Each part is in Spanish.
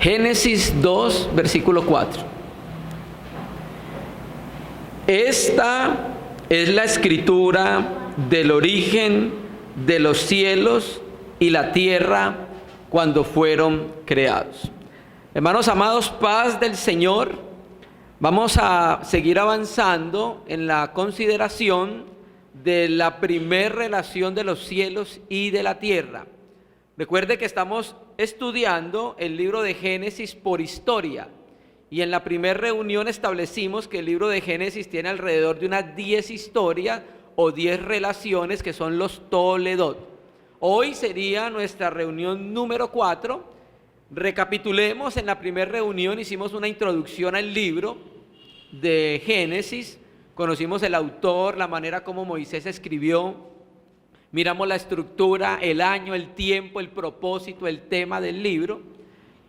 Génesis 2, versículo 4. Esta es la escritura del origen de los cielos y la tierra cuando fueron creados. Hermanos amados, paz del Señor. Vamos a seguir avanzando en la consideración de la primer relación de los cielos y de la tierra. Recuerde que estamos estudiando el libro de Génesis por historia, y en la primera reunión establecimos que el libro de Génesis tiene alrededor de unas 10 historias o 10 relaciones que son los Toledot. Hoy sería nuestra reunión número 4. Recapitulemos. En la primera reunión hicimos una introducción al libro de Génesis, conocimos el autor, la manera como Moisés escribió, miramos la estructura, el año, el tiempo, el propósito, el tema del libro,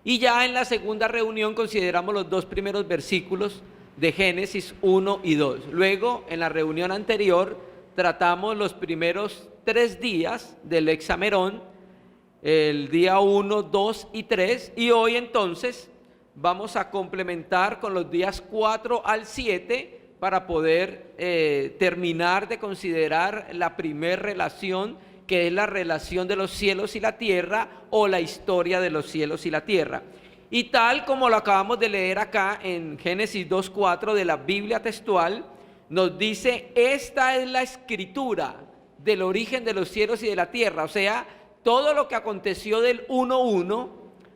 y ya en la segunda reunión consideramos los 2 primeros versículos de Génesis 1 y 2. Luego, en la reunión anterior, tratamos los primeros 3 días del Hexamerón, el día 1, 2 y 3, y hoy entonces vamos a complementar con los días 4 al 7 para poder terminar de considerar la primera relación, que es la relación de los cielos y la tierra, o la historia de los cielos y la tierra. Y tal como lo acabamos de leer acá en Génesis 2:4 de la Biblia textual, nos dice: esta es la escritura del origen de los cielos y de la tierra. O sea, todo lo que aconteció del 1:1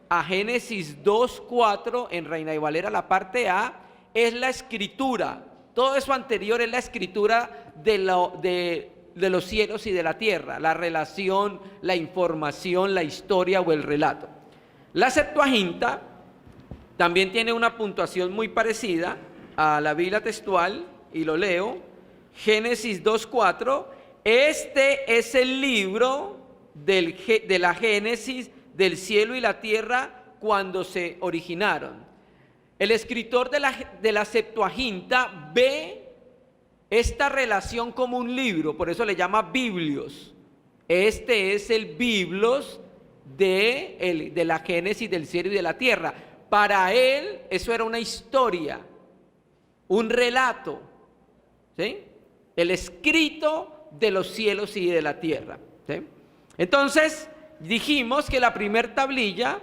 a Génesis 2:4 en Reina y Valera, la parte A, es la escritura. Todo eso anterior es la escritura de los cielos y de la tierra, la relación, la información, la historia o el relato. La Septuaginta también tiene una puntuación muy parecida a la Biblia textual, y lo leo. Génesis 2:4, este es el libro de la Génesis del cielo y la tierra cuando se originaron. El escritor de la Septuaginta ve esta relación como un libro, por eso le llama Biblios. Este es el Biblos de la Génesis del cielo y de la tierra. Para él eso era una historia, un relato, ¿sí? El escrito de los cielos y de la tierra, ¿sí? Entonces dijimos que la primer tablilla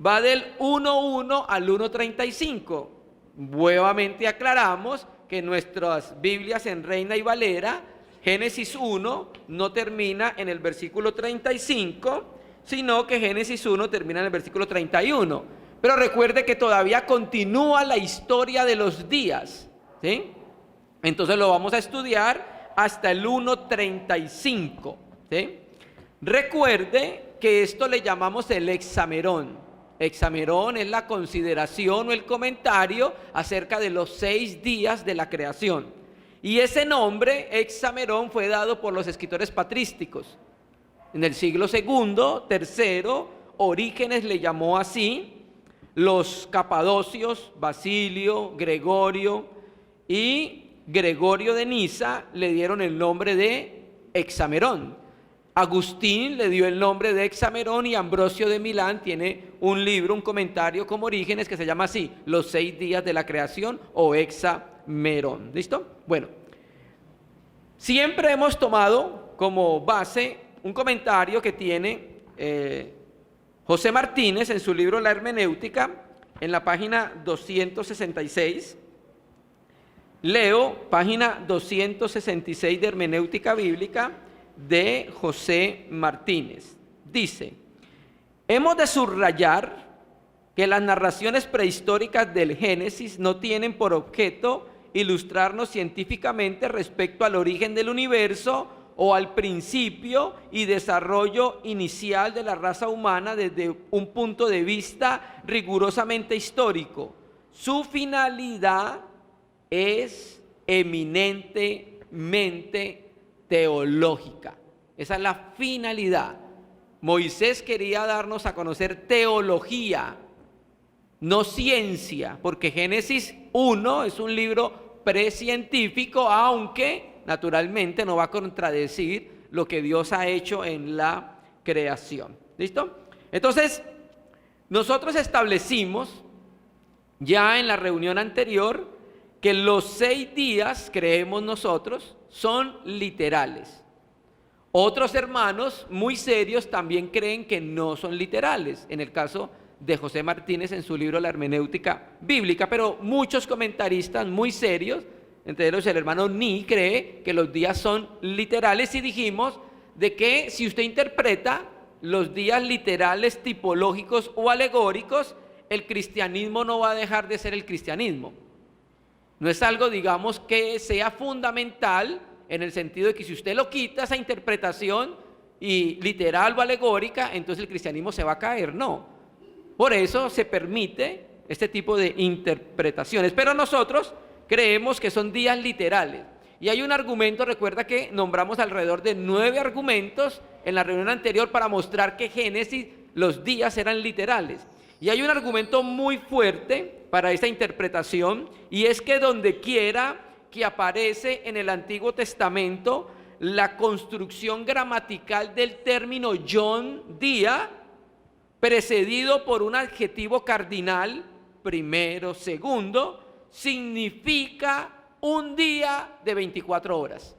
va del 1:1 al 1:35. Nuevamente aclaramos que nuestras Biblias en Reina y Valera, Génesis 1 no termina en el versículo 35, sino que Génesis 1 termina en el versículo 31. Pero recuerde que todavía continúa la historia de los días, ¿sí? Entonces lo vamos a estudiar hasta el 1:35, ¿sí? Recuerde que esto le llamamos el hexamerón. Hexamerón es la consideración o el comentario acerca de los 6 días de la creación. Y ese nombre, hexamerón, fue dado por los escritores patrísticos. En el siglo II, III, Orígenes le llamó así. Los capadocios, Basilio, Gregorio y Gregorio de Niza le dieron el nombre de hexamerón. Agustín le dio el nombre de hexamerón, y Ambrosio de Milán tiene un libro, un comentario como Orígenes, que se llama así, los 6 días de la creación, o hexamerón. ¿Listo? Bueno, siempre hemos tomado como base un comentario que tiene José Martínez en su libro La Hermenéutica, en la página 266. Leo página 266 de Hermenéutica Bíblica de José Martínez. Dice: hemos de subrayar que las narraciones prehistóricas del Génesis no tienen por objeto ilustrarnos científicamente respecto al origen del universo o al principio y desarrollo inicial de la raza humana desde un punto de vista rigurosamente histórico. Su finalidad es eminentemente teológica. Esa es la finalidad. Moisés quería darnos a conocer teología, no ciencia, porque Génesis 1 es un libro precientífico, aunque naturalmente no va a contradecir lo que Dios ha hecho en la creación. ¿Listo? Entonces, Nosotros establecimos ya en la reunión anterior que los 6 días, creemos nosotros, son literales. Otros hermanos muy serios también creen que no son literales, en el caso de José Martínez en su libro La Hermenéutica Bíblica, pero muchos comentaristas muy serios, entre ellos el hermano Ni, cree que los días son literales, y dijimos de que si usted interpreta los días literales, tipológicos o alegóricos, el cristianismo no va a dejar de ser el cristianismo. No es algo, digamos, que sea fundamental, en el sentido de que si usted lo quita, esa interpretación y literal o alegórica, entonces el cristianismo se va a caer. No. Por eso se permite este tipo de interpretaciones. Pero nosotros creemos que son días literales. Y hay un argumento, recuerda que nombramos alrededor de 9 argumentos en la reunión anterior para mostrar que Génesis, los días eran literales. Y hay un argumento muy fuerte para esta interpretación, y es que donde quiera que aparece en el Antiguo Testamento la construcción gramatical del término yom, día, precedido por un adjetivo cardinal, primero, segundo, significa un día de 24 horas.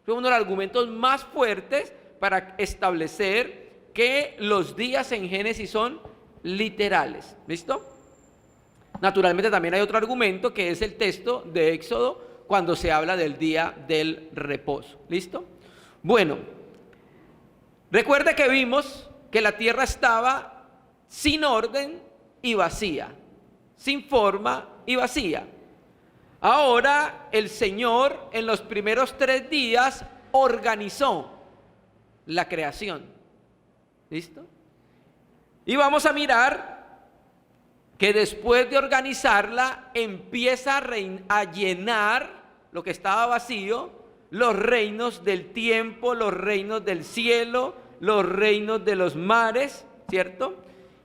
Es uno de los argumentos más fuertes para establecer que los días en Génesis son literales. ¿Listo? Naturalmente también hay otro argumento, que es el texto de Éxodo, cuando se habla del día del reposo. ¿Listo? Bueno, recuerda que vimos que la tierra estaba sin orden y vacía, sin forma y vacía. Ahora el Señor en los primeros 3 días organizó la creación. ¿Listo? Y vamos a mirar que después de organizarla empieza a llenar lo que estaba vacío, los reinos del tiempo, los reinos del cielo, los reinos de los mares, ¿cierto?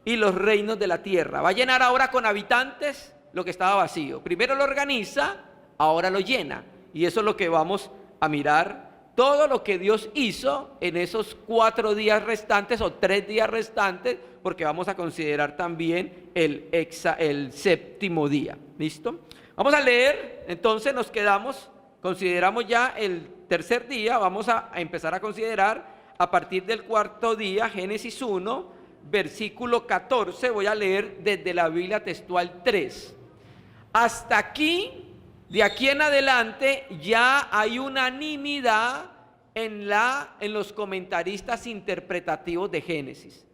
Y los reinos de la tierra. Va a llenar ahora con habitantes lo que estaba vacío. Primero lo organiza, ahora lo llena. Y eso es lo que vamos a mirar. Todo lo que Dios hizo en esos 4 días restantes o 3 días restantes, porque vamos a considerar también el 7º día. ¿Listo? Vamos a leer, entonces consideramos ya el 3er día, vamos a empezar a considerar a partir del 4º día, Génesis 1, versículo 14, voy a leer desde la Biblia textual 3. Hasta aquí. De aquí en adelante ya hay unanimidad en los comentaristas interpretativos de Génesis.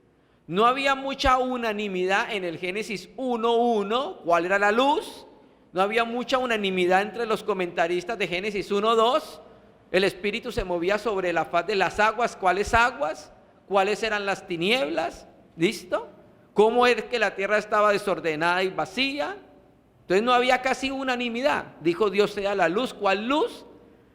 No había mucha unanimidad en el Génesis 1:1, ¿cuál era la luz? No había mucha unanimidad entre los comentaristas de Génesis 1:2. El Espíritu se movía sobre la faz de las aguas. ¿Cuáles aguas? ¿Cuáles eran las tinieblas? ¿Listo? ¿Cómo es que la tierra estaba desordenada y vacía? Entonces no había casi unanimidad. Dijo Dios sea la luz. ¿Cuál luz?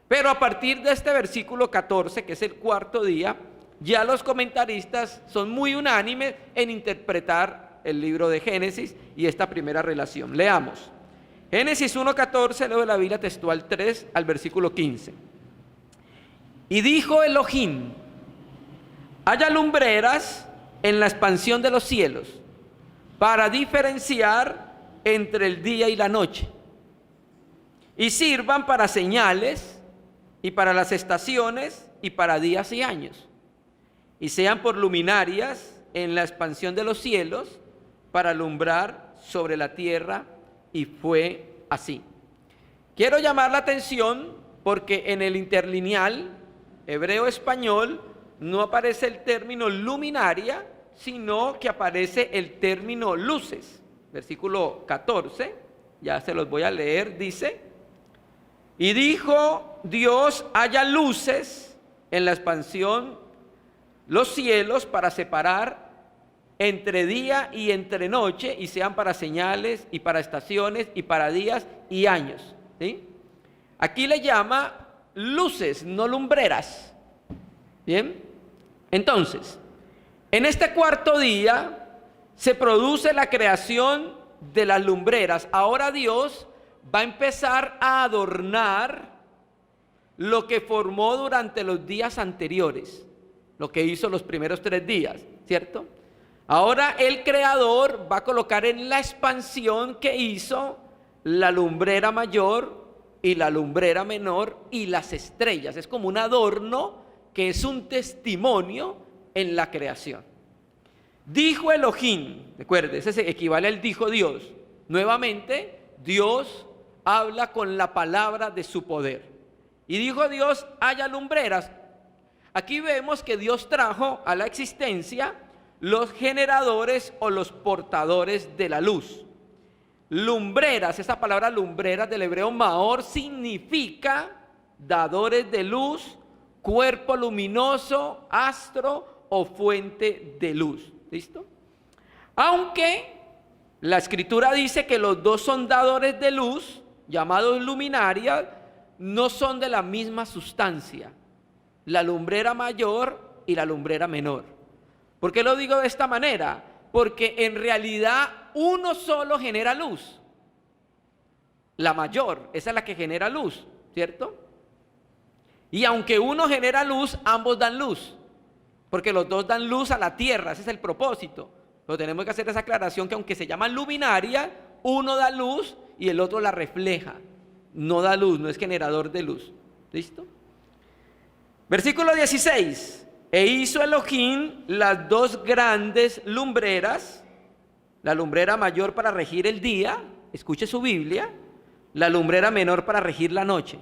Pero a partir de este versículo 14, que es el 4º día, ya los comentaristas son muy unánimes en interpretar el libro de Génesis y esta primera relación. Leamos. Génesis 1:14, leo de la Biblia textual 3 al versículo 15. Y dijo Elohim: haya lumbreras en la expansión de los cielos, para diferenciar entre el día y la noche, y sirvan para señales, y para las estaciones, y para días y años, y sean por luminarias en la expansión de los cielos, para alumbrar sobre la tierra. Y fue así. Quiero llamar la atención porque en el interlineal hebreo-español no aparece el término luminaria, sino que aparece el término luces. Versículo 14, ya se los voy a leer, dice: y dijo Dios: haya luces en la expansión los cielos para separar entre día y entre noche, y sean para señales y para estaciones y para días y años. ¿Sí? Aquí le llama luces, no lumbreras. Bien, entonces, en este 4º día se produce la creación de las lumbreras. Ahora Dios va a empezar a adornar lo que formó durante los días anteriores, lo que hizo los primeros 3 días, ¿cierto? Ahora el Creador va a colocar en la expansión que hizo la lumbrera mayor y la lumbrera menor y las estrellas. Es como un adorno que es un testimonio en la creación. Dijo Elohim, recuerde, ese equivale al dijo Dios. Nuevamente, Dios habla con la palabra de su poder. Y dijo Dios, haya lumbreras. Aquí vemos que Dios trajo a la existencia los generadores o los portadores de la luz. Lumbreras, esa palabra lumbreras del hebreo maor significa dadores de luz, cuerpo luminoso, astro o fuente de luz. ¿Listo? Aunque la escritura dice que los dos son dadores de luz, llamados luminarias, no son de la misma sustancia, la lumbrera mayor y la lumbrera menor. ¿Por qué lo digo de esta manera? Porque en realidad uno solo genera luz, la mayor, esa es la que genera luz, ¿cierto? Y aunque uno genera luz, ambos dan luz, porque los dos dan luz a la tierra, ese es el propósito. Pero tenemos que hacer esa aclaración que aunque se llama luminaria, uno da luz y el otro la refleja. No da luz, no es generador de luz. ¿Listo? Versículo 16. E hizo Elohim las dos grandes lumbreras, la lumbrera mayor para regir el día, escuche su Biblia, la lumbrera menor para regir la noche.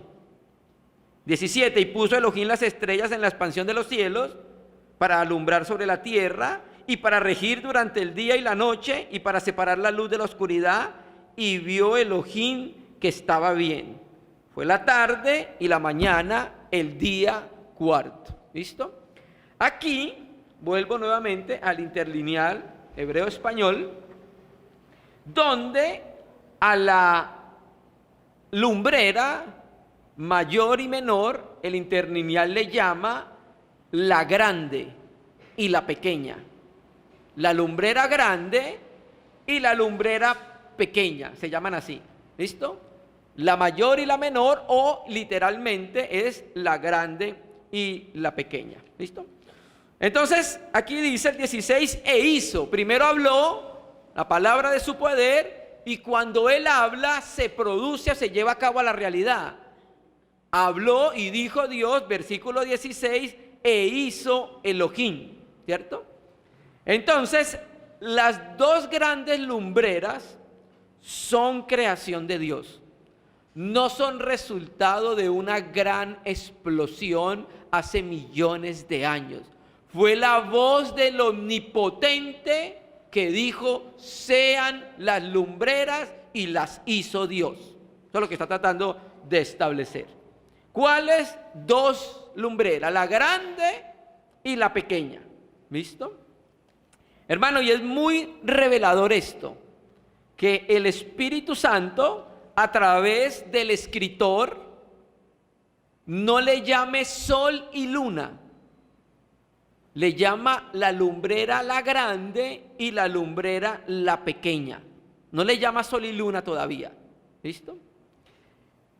17. Y puso Elohim las estrellas en la expansión de los cielos para alumbrar sobre la tierra y para regir durante el día y la noche y para separar la luz de la oscuridad. Y vio Elohim que estaba bien. Fue la tarde y la mañana, el día cuarto. ¿Listo? Aquí vuelvo nuevamente al interlineal hebreo-español, donde a la lumbrera mayor y menor, el interlineal le llama la grande y la pequeña. La lumbrera grande y la lumbrera pequeña, se llaman así. ¿Listo? La mayor y la menor, o literalmente es la grande y la pequeña. ¿Listo? Entonces, aquí dice el 16, e hizo. Primero habló la palabra de su poder, y cuando él habla, se produce, se lleva a cabo a la realidad. Habló y dijo Dios, versículo 16, e hizo Elohim, ¿cierto? Entonces, las dos grandes lumbreras son creación de Dios. No son resultado de una gran explosión hace millones de años. Fue la voz del Omnipotente que dijo, sean las lumbreras, y las hizo Dios. Eso es lo que está tratando de establecer. ¿Cuáles dos lumbreras? La grande y la pequeña. ¿Listo? Hermano, y es muy revelador esto, que el Espíritu Santo, a través del escritor, no le llame sol y luna, le llama la lumbrera la grande y la lumbrera la pequeña. No le llama sol y luna todavía. ¿Listo?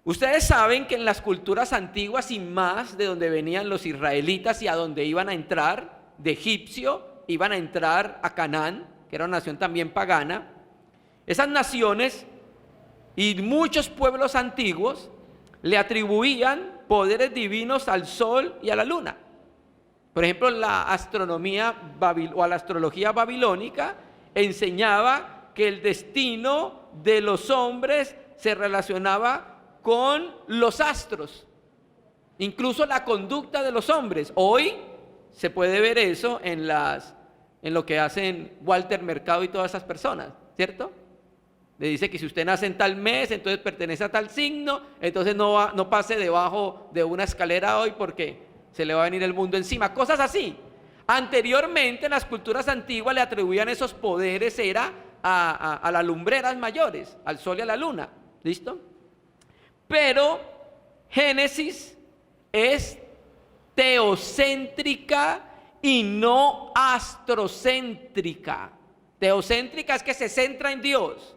Ustedes saben que en las culturas antiguas, y más de donde venían los israelitas y a donde iban a entrar, de Egipcio, iban a entrar a Canaán, que era una nación también pagana. Esas naciones y muchos pueblos antiguos le atribuían poderes divinos al sol y a la luna. Por ejemplo, la astronomía o la astrología babilónica enseñaba que el destino de los hombres se relacionaba con los astros, incluso la conducta de los hombres. Hoy se puede ver eso en lo que hacen Walter Mercado y todas esas personas, ¿cierto? Le dice que si usted nace en tal mes, entonces pertenece a tal signo, entonces no pase debajo de una escalera hoy porque se le va a venir el mundo encima, cosas así. Anteriormente, en las culturas antiguas le atribuían esos poderes a las lumbreras mayores, al sol y a la luna. ¿Listo? Pero Génesis es teocéntrica y no astrocéntrica. Teocéntrica es que se centra en Dios.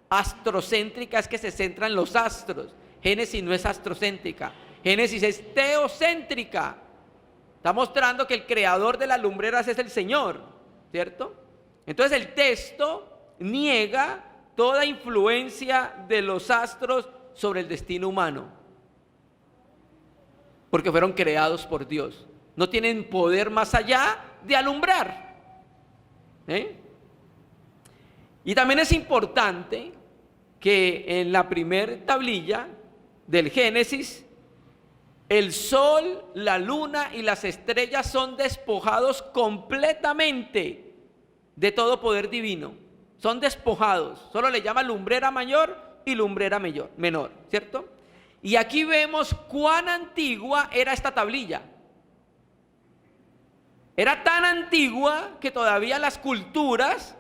Astrocéntrica es que se centra en los astros. Génesis no es astrocéntrica. Génesis es teocéntrica. Está mostrando que el creador de las lumbreras es el Señor, ¿cierto? Entonces el texto niega toda influencia de los astros sobre el destino humano, porque fueron creados por Dios. No tienen poder más allá de alumbrar. Y también es importante que en la primer tablilla del Génesis, el sol, la luna y las estrellas son despojados completamente de todo poder divino. Son despojados. Solo le llama lumbrera mayor y lumbrera menor, ¿cierto? Y aquí vemos cuán antigua era esta tablilla. Era tan antigua que todavía las culturas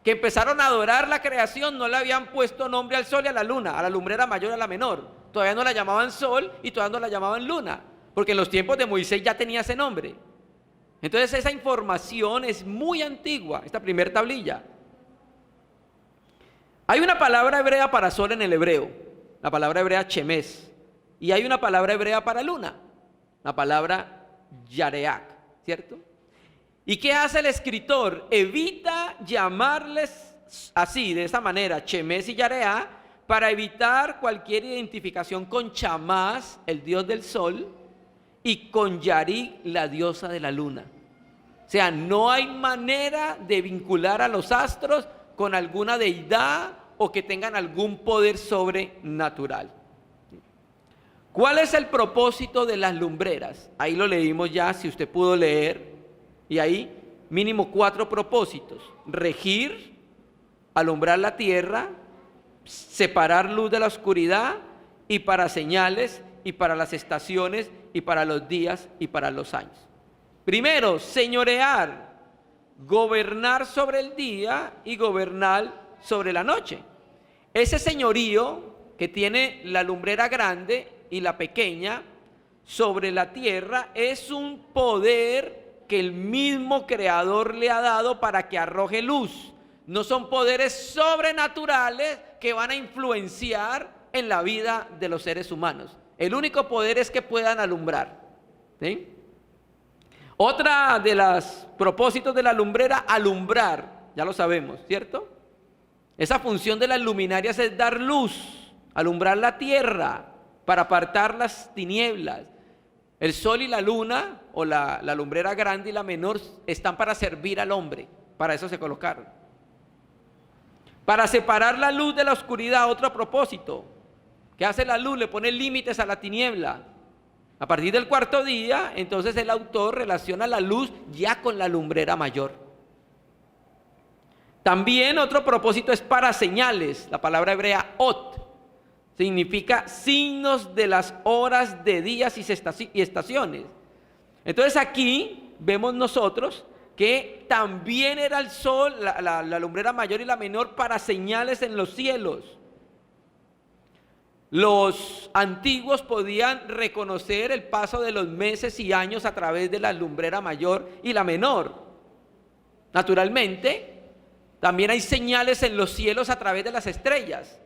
que empezaron a adorar la creación no le habían puesto nombre al sol y a la luna, a la lumbrera mayor y a la menor. Todavía no la llamaban sol y todavía no la llamaban luna, porque en los tiempos de Moisés ya tenía ese nombre. Entonces esa información es muy antigua, esta primer tablilla. Hay una palabra hebrea para sol en el hebreo, la palabra hebrea chemes, y hay una palabra hebrea para luna, la palabra yareak, ¿cierto? ¿Y qué hace el escritor? Evita llamarles así, de esa manera, chemes y yareak, para evitar cualquier identificación con Chamás, el dios del sol, y con Yarik, la diosa de la luna. O sea, no hay manera de vincular a los astros con alguna deidad o que tengan algún poder sobrenatural. ¿Cuál es el propósito de las lumbreras? Ahí lo leímos ya, si usted pudo leer, y ahí mínimo 4 propósitos: regir, alumbrar la tierra, separar luz de la oscuridad, y para señales, y para las estaciones, y para los días, y para los años. Primero, señorear, gobernar sobre el día y gobernar sobre la noche. Ese señorío que tiene la lumbrera grande y la pequeña sobre la tierra es un poder que el mismo Creador le ha dado para que arroje luz. No son poderes sobrenaturales que van a influenciar en la vida de los seres humanos. El único poder es que puedan alumbrar, ¿sí? Otra de los propósitos de la lumbrera, alumbrar, ya lo sabemos, ¿cierto? Esa función de las luminarias es dar luz, alumbrar la tierra para apartar las tinieblas. El sol y la luna, o la lumbrera grande y la menor, están para servir al hombre, para eso se colocaron. Para separar la luz de la oscuridad, otro propósito. ¿Qué hace la luz? Le pone límites a la tiniebla. A partir del 4.º día, entonces el autor relaciona la luz ya con la lumbrera mayor. También otro propósito es para señales. La palabra hebrea ot significa signos de las horas de días y estaciones. Entonces aquí vemos nosotros que también era el sol, la lumbrera mayor y la menor, para señales en los cielos. Los antiguos podían reconocer el paso de los meses y años a través de la lumbrera mayor y la menor. Naturalmente, también hay señales en los cielos a través de las estrellas.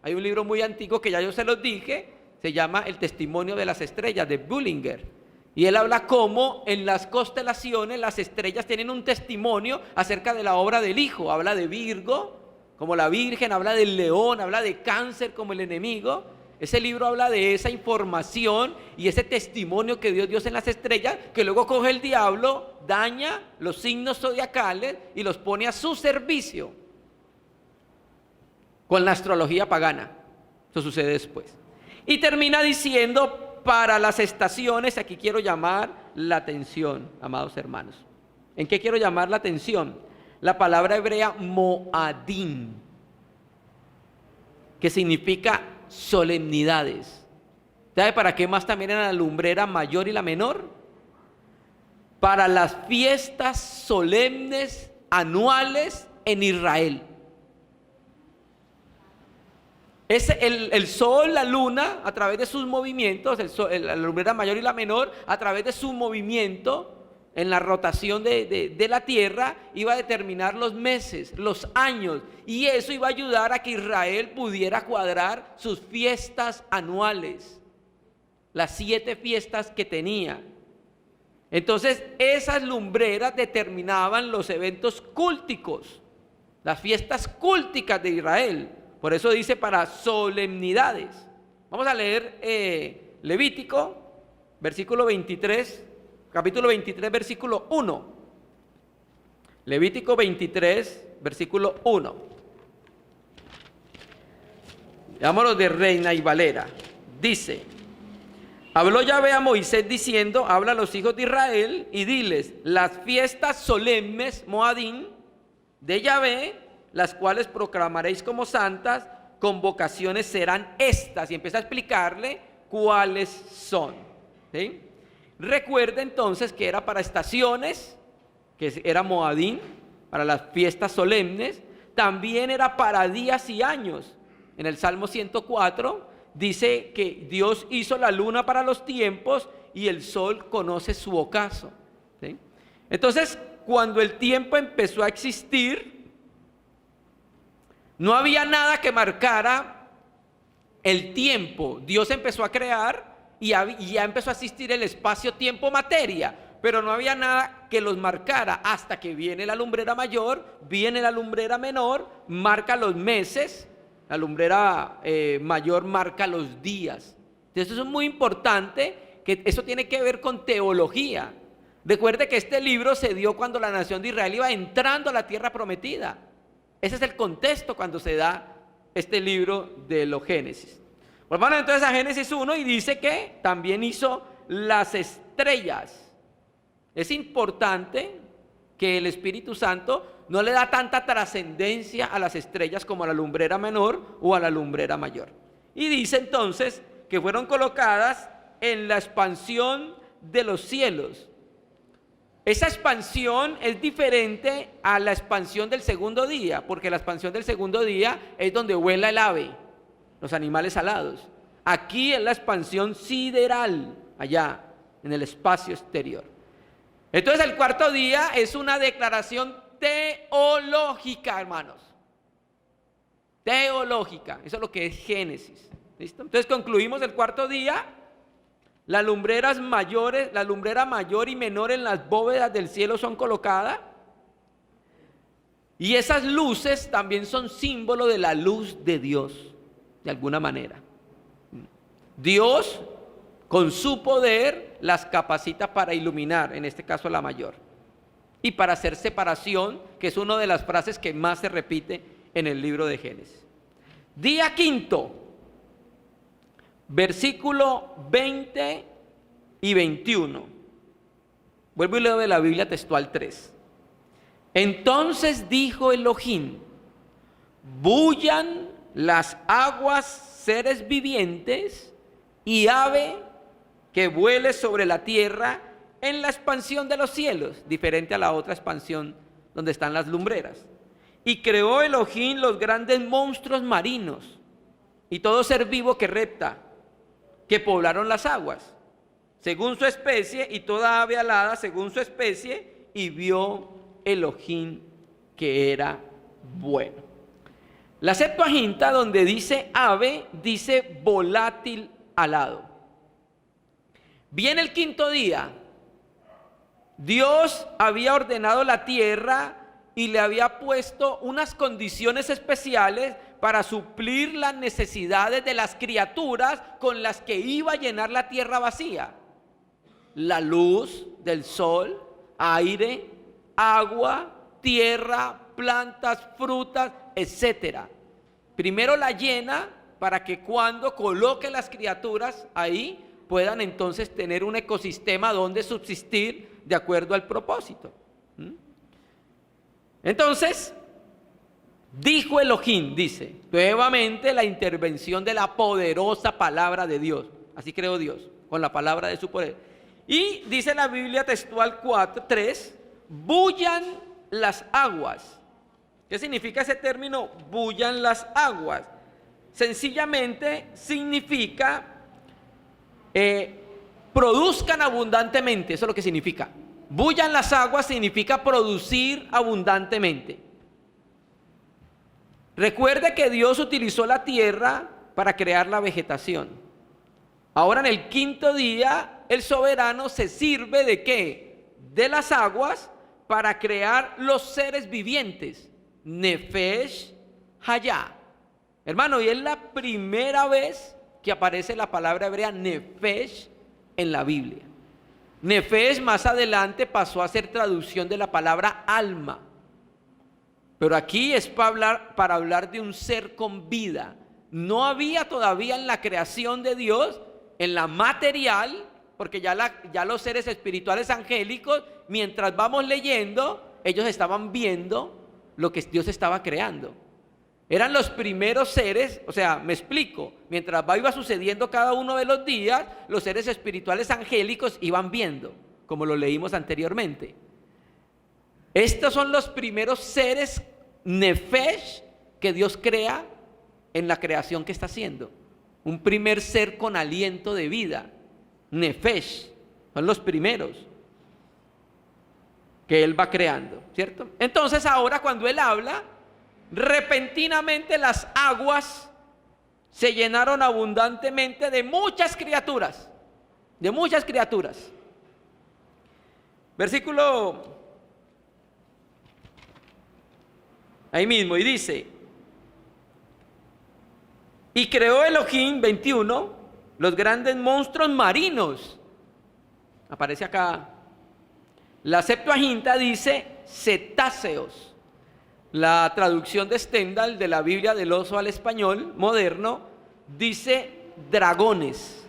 Hay un libro muy antiguo que ya yo se los dije, se llama El testimonio de las estrellas, de Bullinger. Y él habla cómo en las constelaciones las estrellas tienen un testimonio acerca de la obra del Hijo. Habla de Virgo como la Virgen, habla del león, habla de Cáncer como el enemigo. Ese libro habla de esa información y ese testimonio que Dios dio en las estrellas, que luego coge el diablo, daña los signos zodiacales y los pone a su servicio con la astrología pagana. Eso sucede después. Y termina diciendo, para las estaciones, aquí quiero llamar la atención, amados hermanos. ¿En qué quiero llamar la atención? La palabra hebrea moadim, que significa solemnidades. ¿Sabe para qué más también era la lumbrera mayor y la menor? Para las fiestas solemnes anuales en Israel. Es el sol, la luna, a través de sus movimientos, la lumbrera mayor y la menor, a través de su movimiento en la rotación de la tierra, iba a determinar los meses, los años, y eso iba a ayudar a que Israel pudiera cuadrar sus fiestas anuales, las 7 fiestas que tenía. Entonces esas lumbreras determinaban los eventos cúlticos, las fiestas cúlticas de Israel. Por eso dice para solemnidades. Vamos a leer Levítico, versículo 23, capítulo 23, versículo 1. Levítico 23, versículo 1. Vámonos de Reina y Valera. Dice: habló Yahvé a Moisés diciendo, habla a los hijos de Israel y diles, las fiestas solemnes, Moadín, de Yahvé, las cuales proclamaréis como santas, convocaciones serán estas. Y empieza a explicarle cuáles son. ¿Sí? Recuerda entonces que era para estaciones, que era Moadín, para las fiestas solemnes. También era para días y años. En el Salmo 104 dice que Dios hizo la luna para los tiempos y el sol conoce su ocaso. ¿Sí? Entonces, cuando el tiempo empezó a existir, no había nada que marcara el tiempo. Dios empezó a crear y ya empezó a existir el espacio-tiempo-materia, pero no había nada que los marcara hasta que viene la lumbrera mayor, viene la lumbrera menor, marca los meses. La lumbrera mayor marca los días. Entonces eso es muy importante, que eso tiene que ver con teología. Recuerde que este libro se dio cuando la nación de Israel iba entrando a la tierra prometida. Ese es el contexto cuando se da este libro de los Génesis. Volvamos entonces a Génesis 1 y dice que también hizo las estrellas. Es importante que el Espíritu Santo no le da tanta trascendencia a las estrellas como a la lumbrera menor o a la lumbrera mayor. Y dice entonces que fueron colocadas en la expansión de los cielos. Esa expansión es diferente a la expansión del segundo día, porque la expansión del segundo día es donde vuela el ave, los animales alados. Aquí es la expansión sideral, allá, en el espacio exterior. Entonces el cuarto día es una declaración teológica, hermanos. Teológica, eso es lo que es Génesis. ¿Listo? Entonces concluimos el cuarto día. Las lumbreras mayores, la lumbrera mayor y menor en las bóvedas del cielo son colocadas. Y esas luces también son símbolo de la luz de Dios, de alguna manera. Dios, con su poder, las capacita para iluminar, en este caso la mayor. Y para hacer separación, que es una de las frases que más se repite en el libro de Génesis. Día quinto, versículo 20 y 21. Vuelvo y leo de la Biblia textual 3. Entonces dijo Elohim, bullan las aguas seres vivientes y ave que vuele sobre la tierra en la expansión de los cielos, diferente a la otra expansión donde están las lumbreras. Y creó Elohim los grandes monstruos marinos y todo ser vivo que repta, que poblaron las aguas, según su especie, y toda ave alada según su especie, y vio Elohim que era bueno. La Septuaginta, donde dice ave, dice volátil alado. Viene el quinto día. Dios había ordenado la tierra y le había puesto unas condiciones especiales para suplir las necesidades de las criaturas con las que iba a llenar la tierra vacía. La luz del sol, aire, agua, tierra, plantas, frutas, etc. Primero la llena para que cuando coloque las criaturas ahí puedan entonces tener un ecosistema donde subsistir de acuerdo al propósito. Entonces, dijo Elohim, dice, nuevamente la intervención de la poderosa palabra de Dios. Así creó Dios, con la palabra de su poder. Y dice la Biblia textual 3, bullan las aguas. ¿Qué significa ese término, bullan las aguas? Sencillamente significa produzcan abundantemente, eso es lo que significa. Bullan las aguas significa producir abundantemente. Recuerde que Dios utilizó la tierra para crear la vegetación. Ahora en el quinto día el soberano se sirve ¿de qué? De las aguas para crear los seres vivientes. Nefesh Hayah. Hermano, y es la primera vez que aparece la palabra hebrea Nefesh en la Biblia. Nefesh más adelante pasó a ser traducción de la palabra alma. Pero aquí es para hablar de un ser con vida. No había todavía en la creación de Dios, en la material, porque ya los seres espirituales angélicos, mientras vamos leyendo, ellos estaban viendo lo que Dios estaba creando. Eran los primeros seres, o sea, me explico, mientras iba sucediendo cada uno de los días, los seres espirituales angélicos iban viendo, como lo leímos anteriormente. Estos son los primeros seres Nefesh que Dios crea en la creación que está haciendo. Un primer ser con aliento de vida, Nefesh, son los primeros que Él va creando, ¿cierto? Entonces ahora cuando Él habla, repentinamente las aguas se llenaron abundantemente de muchas criaturas, Versículo ahí mismo, y dice: y creó Elohim, 21, los grandes monstruos marinos. Aparece acá. La Septuaginta dice cetáceos. La traducción de Stendhal de la Biblia del Oso al español moderno dice dragones.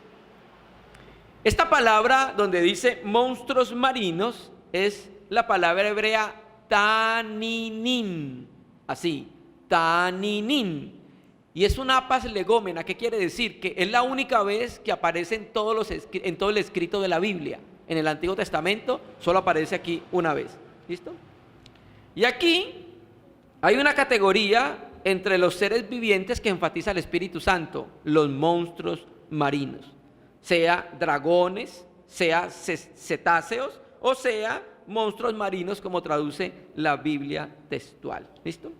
Esta palabra donde dice monstruos marinos es la palabra hebrea taninin. Así, taninin. Y es una apas legómena. ¿Qué quiere decir? Que es la única vez que aparece en todo el escrito de la Biblia. En el Antiguo Testamento solo aparece aquí una vez. ¿Listo? Y aquí hay una categoría entre los seres vivientes que enfatiza el Espíritu Santo: los monstruos marinos, sea dragones, sea cetáceos, o sea monstruos marinos, como traduce la Biblia textual. ¿Listo?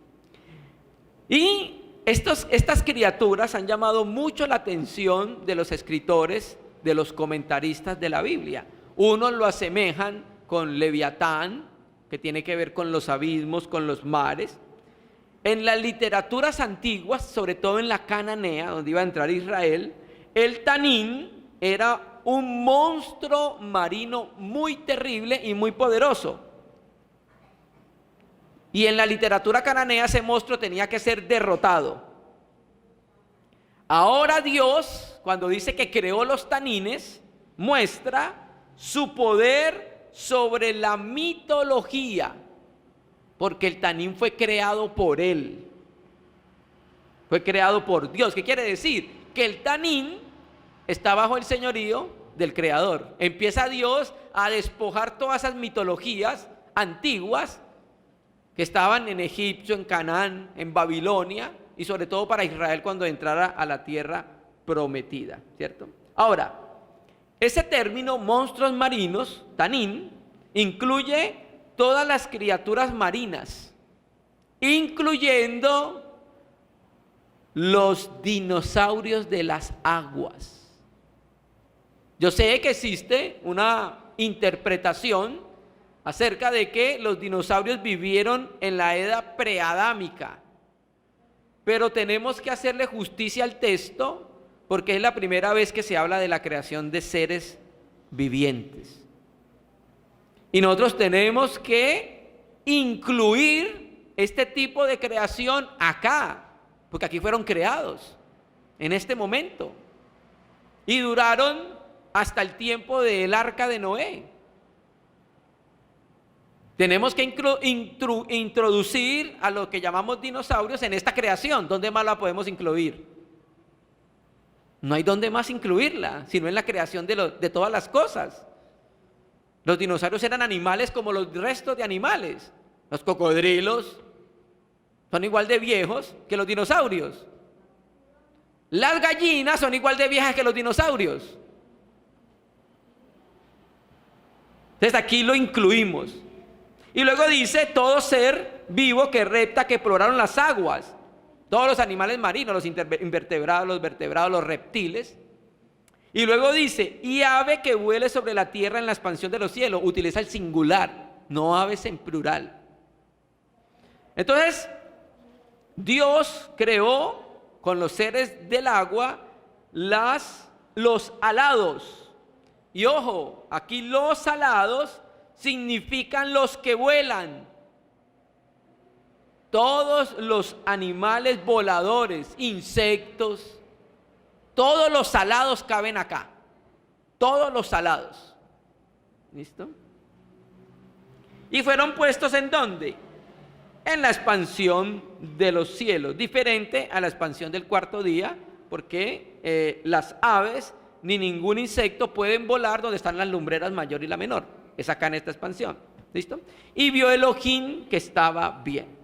Y estas criaturas han llamado mucho la atención de los escritores, de los comentaristas de la Biblia. Unos lo asemejan con Leviatán, que tiene que ver con los abismos, con los mares. En las literaturas antiguas, sobre todo en la cananea, donde iba a entrar Israel, el tanín era un monstruo marino muy terrible y muy poderoso. Y en la literatura cananea ese monstruo tenía que ser derrotado. Ahora Dios, cuando dice que creó los tanines, muestra su poder sobre la mitología, porque el tanín fue creado por Él, fue creado por Dios. ¿Qué quiere decir? Que el tanín está bajo el señorío del Creador. Empieza Dios a despojar todas esas mitologías antiguas que estaban en Egipto, en Canaán, en Babilonia, y sobre todo para Israel cuando entrara a la tierra prometida, ¿cierto? Ahora, ese término monstruos marinos, tanín, incluye todas las criaturas marinas, incluyendo los dinosaurios de las aguas. Yo sé que existe una interpretación acerca de que los dinosaurios vivieron en la era preadámica, pero tenemos que hacerle justicia al texto porque es la primera vez que se habla de la creación de seres vivientes. Y nosotros tenemos que incluir este tipo de creación acá, porque aquí fueron creados, en este momento. Y duraron hasta el tiempo del arca de Noé. Tenemos que introducir a lo que llamamos dinosaurios en esta creación. ¿Dónde más la podemos incluir? No hay dónde más incluirla, sino en la creación de todas las cosas. Los dinosaurios eran animales como los restos de animales. Los cocodrilos son igual de viejos que los dinosaurios. Las gallinas son igual de viejas que los dinosaurios. Entonces aquí lo incluimos. Y luego dice todo ser vivo que repta, que exploraron las aguas. Todos los animales marinos, los invertebrados, los vertebrados, los reptiles. Y luego dice, y ave que vuele sobre la tierra en la expansión de los cielos. Utiliza el singular, no aves en plural. Entonces, Dios creó con los seres del agua los alados. Y ojo, aquí los alados significan los que vuelan. Todos los animales voladores, insectos, todos los alados caben acá. Todos los alados. ¿Listo? Y fueron puestos ¿en dónde? En la expansión de los cielos, diferente a la expansión del cuarto día, porque las aves ni ningún insecto pueden volar donde están las lumbreras mayor y la menor. Es acá en esta expansión. ¿Listo? Y vio Elohim que estaba bien.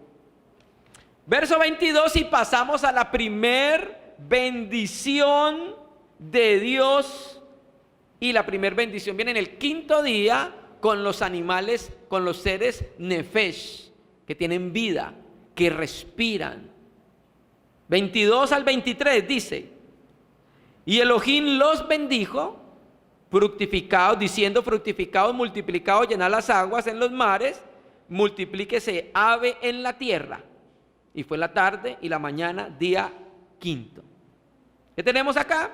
Verso 22, y pasamos a la primer bendición de Dios. Y la primer bendición viene en el quinto día con los animales, con los seres nefesh, que tienen vida, que respiran. 22 al 23 dice, y Elohim los bendijo, fructificados, diciendo fructificados, multiplicados, llenad las aguas en los mares, multiplíquese ave en la tierra. Y fue la tarde y la mañana, día quinto. ¿Qué tenemos acá?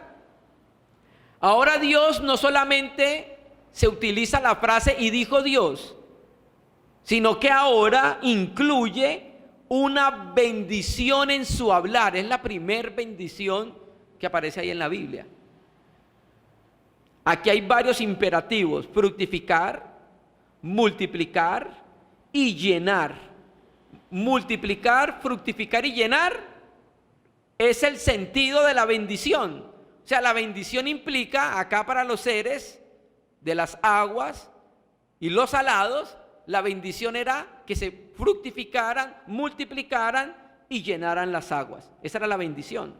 Ahora Dios no solamente se utiliza la frase y dijo Dios, sino que ahora incluye una bendición en su hablar. Es la primer bendición que aparece ahí en la Biblia. Aquí hay varios imperativos: fructificar, multiplicar y llenar. Multiplicar, fructificar y llenar es el sentido de la bendición. O sea, la bendición implica acá para los seres de las aguas y los alados, la bendición era que se fructificaran, multiplicaran y llenaran las aguas. Esa era la bendición.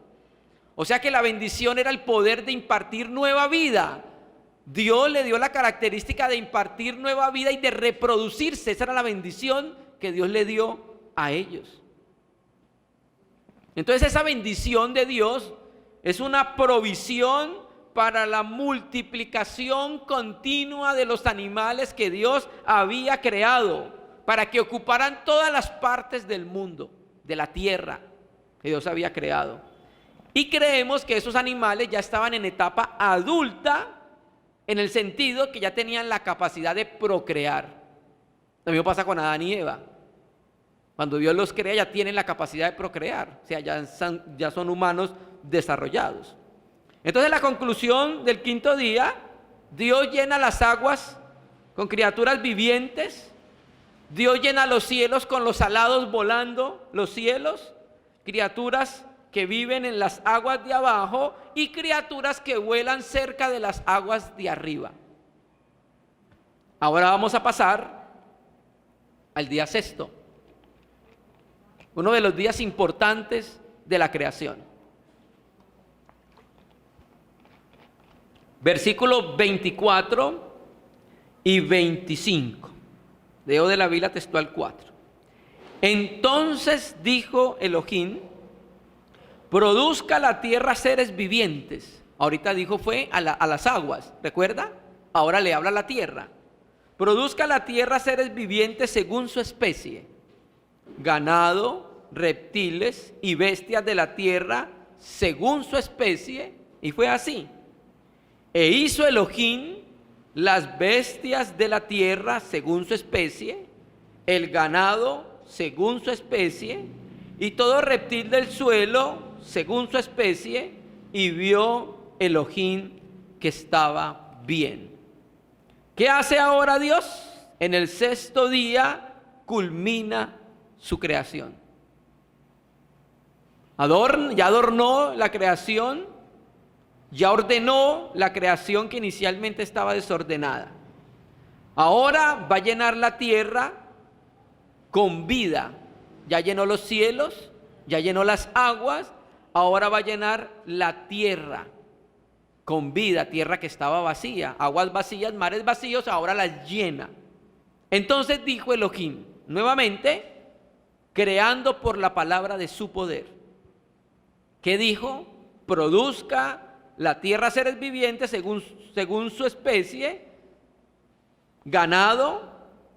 O sea que la bendición era el poder de impartir nueva vida. Dios le dio la característica de impartir nueva vida y de reproducirse. Esa era la bendición que Dios le dio a ellos. Entonces esa bendición de Dios es una provisión para la multiplicación continua de los animales que Dios había creado, para que ocuparan todas las partes del mundo, de la tierra que Dios había creado. Y creemos que esos animales ya estaban en etapa adulta, en el sentido que ya tenían la capacidad de procrear. Lo mismo pasa con Adán y Eva. Cuando Dios los crea, ya tienen la capacidad de procrear, o sea, ya son humanos desarrollados. Entonces, la conclusión del quinto día, Dios llena las aguas con criaturas vivientes, Dios llena los cielos con los alados volando los cielos, criaturas que viven en las aguas de abajo y criaturas que vuelan cerca de las aguas de arriba. Ahora vamos a pasar al día sexto, uno de los días importantes de la creación. Versículos 24 y 25. Leo de la Biblia textual 4. Entonces dijo Elohim, produzca la tierra seres vivientes. Ahorita dijo fue a las aguas, ¿recuerda? Ahora le habla a la tierra. Produzca la tierra seres vivientes según su especie, ganado, reptiles y bestias de la tierra según su especie. Y fue así. E hizo Elohim las bestias de la tierra según su especie, el ganado según su especie, y todo reptil del suelo según su especie, y vio Elohim que estaba bien. ¿Qué hace ahora Dios? En el sexto día culmina su creación. Ya adornó la creación, ya ordenó la creación que inicialmente estaba desordenada. Ahora va a llenar la tierra con vida. Ya llenó los cielos, ya llenó las aguas, ahora va a llenar la tierra con vida, tierra que estaba vacía, aguas vacías, mares vacíos, ahora las llena. Entonces dijo Elohim, nuevamente, creando por la palabra de su poder. ¿Qué dijo? Produzca la tierra seres vivientes según su especie, ganado,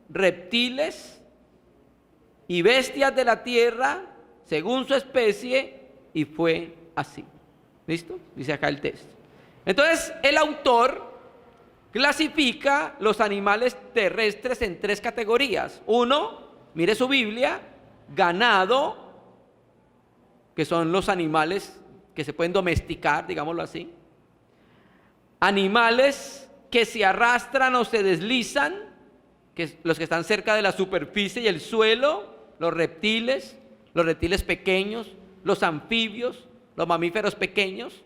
reptiles y bestias de la tierra según su especie, y fue así. ¿Listo? Dice acá el texto. Entonces el autor clasifica los animales terrestres en 3 categorías. Uno, mire su Biblia, ganado, que son los animales que se pueden domesticar, digámoslo así. Animales que se arrastran o se deslizan, que los que están cerca de la superficie y el suelo, los reptiles pequeños, los anfibios, los mamíferos pequeños,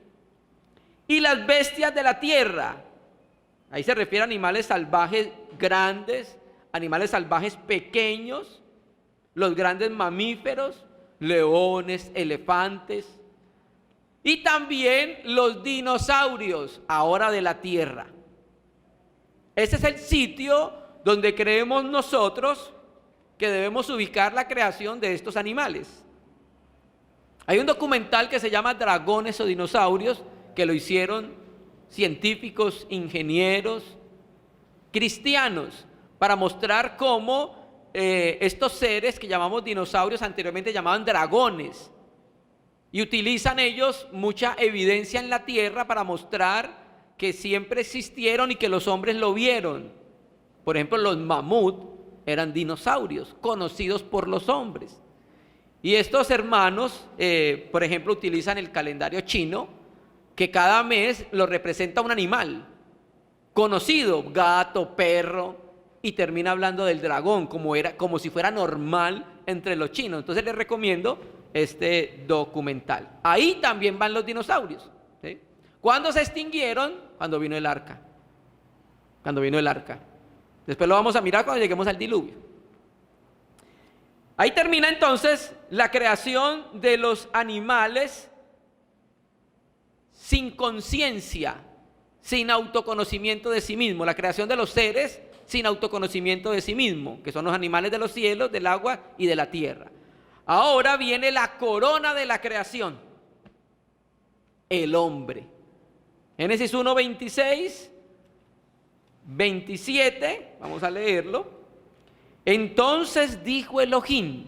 y las bestias de la tierra. Ahí se refiere a animales salvajes grandes, animales salvajes pequeños, los grandes mamíferos, leones, elefantes, y también los dinosaurios, ahora de la tierra. Ese es el sitio donde creemos nosotros que debemos ubicar la creación de estos animales. Hay un documental que se llama Dragones o Dinosaurios, que lo hicieron científicos, ingenieros, cristianos, para mostrar cómo estos seres que llamamos dinosaurios anteriormente llamaban dragones, y utilizan ellos mucha evidencia en la tierra para mostrar que siempre existieron y que los hombres lo vieron. Por ejemplo, los mamut eran dinosaurios conocidos por los hombres. Y estos hermanos, por ejemplo, utilizan el calendario chino, que cada mes lo representa un animal conocido, gato, perro, y termina hablando del dragón, como si fuera normal entre los chinos. Entonces les recomiendo este documental. Ahí también van los dinosaurios, ¿sí? ¿Cuándo se extinguieron? Cuando vino el arca. Después lo vamos a mirar cuando lleguemos al diluvio. Ahí termina entonces la creación de los animales sin conciencia, sin autoconocimiento de sí mismo, la creación de los seres sin autoconocimiento de sí mismo, que son los animales de los cielos, del agua y de la tierra. Ahora viene la corona de la creación, el hombre. Génesis 1, 26, 27, vamos a leerlo. Entonces dijo Elohim: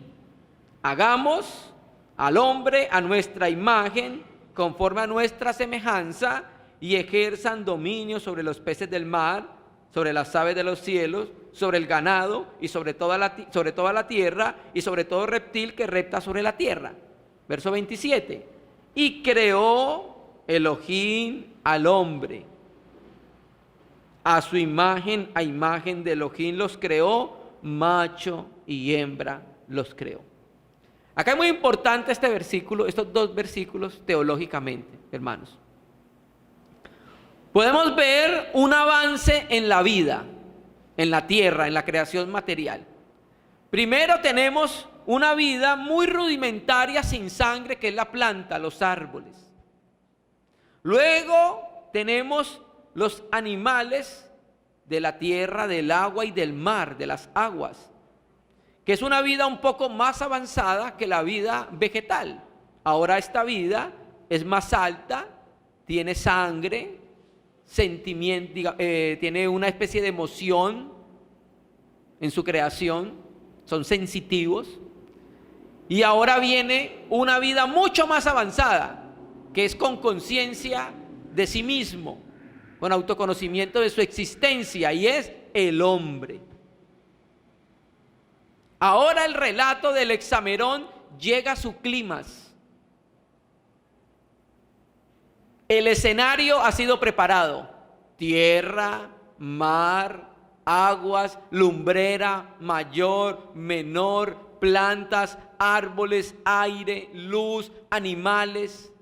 hagamos al hombre a nuestra imagen, conforme a nuestra semejanza, y ejerzan dominio sobre los peces del mar, sobre las aves de los cielos, sobre el ganado y sobre toda la tierra, y sobre todo reptil que repta sobre la tierra. Verso 27. Y creó Elohim al hombre, a su imagen, a imagen de Elohim los creó, macho y hembra los creó. Acá es muy importante este versículo, estos 2 versículos teológicamente, hermanos. Podemos ver un avance en la vida, en la tierra, en la creación material. Primero tenemos una vida muy rudimentaria sin sangre, que es la planta, los árboles. Luego tenemos los animales de la tierra, del agua y del mar, de las aguas, que es una vida un poco más avanzada que la vida vegetal. Ahora esta vida es más alta, tiene sangre, sentimiento, tiene una especie de emoción en su creación, son sensitivos. Y ahora viene una vida mucho más avanzada, que es con conciencia de sí mismo, con autoconocimiento de su existencia, y es el hombre. Ahora el relato del Hexamerón llega a su clímax. El escenario ha sido preparado: tierra, mar, aguas, lumbrera, mayor, menor, plantas, árboles, aire, luz, animales.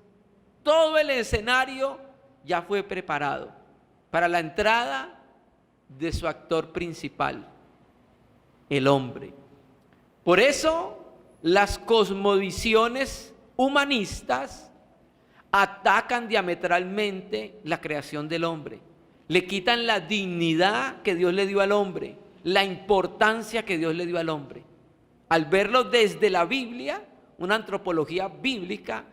Todo el escenario ya fue preparado para la entrada de su actor principal, el hombre. Por eso las cosmovisiones humanistas atacan diametralmente la creación del hombre. Le quitan la dignidad que Dios le dio al hombre, la importancia que Dios le dio al hombre. Al verlo desde la Biblia, una antropología bíblica,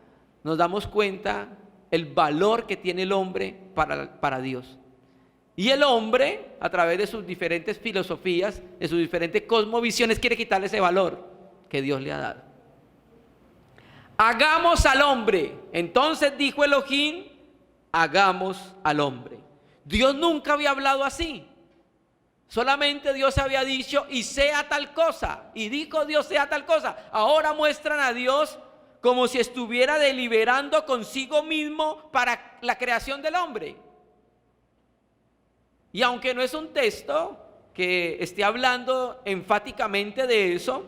nos damos cuenta el valor que tiene el hombre para Dios. Y el hombre, a través de sus diferentes filosofías, de sus diferentes cosmovisiones, quiere quitarle ese valor que Dios le ha dado. Hagamos al hombre. Entonces dijo Elohim, hagamos al hombre. Dios nunca había hablado así. Solamente Dios había dicho, y sea tal cosa. Y dijo Dios, sea tal cosa. Ahora muestran a Dios como si estuviera deliberando consigo mismo para la creación del hombre. Y aunque no es un texto que esté hablando enfáticamente de eso,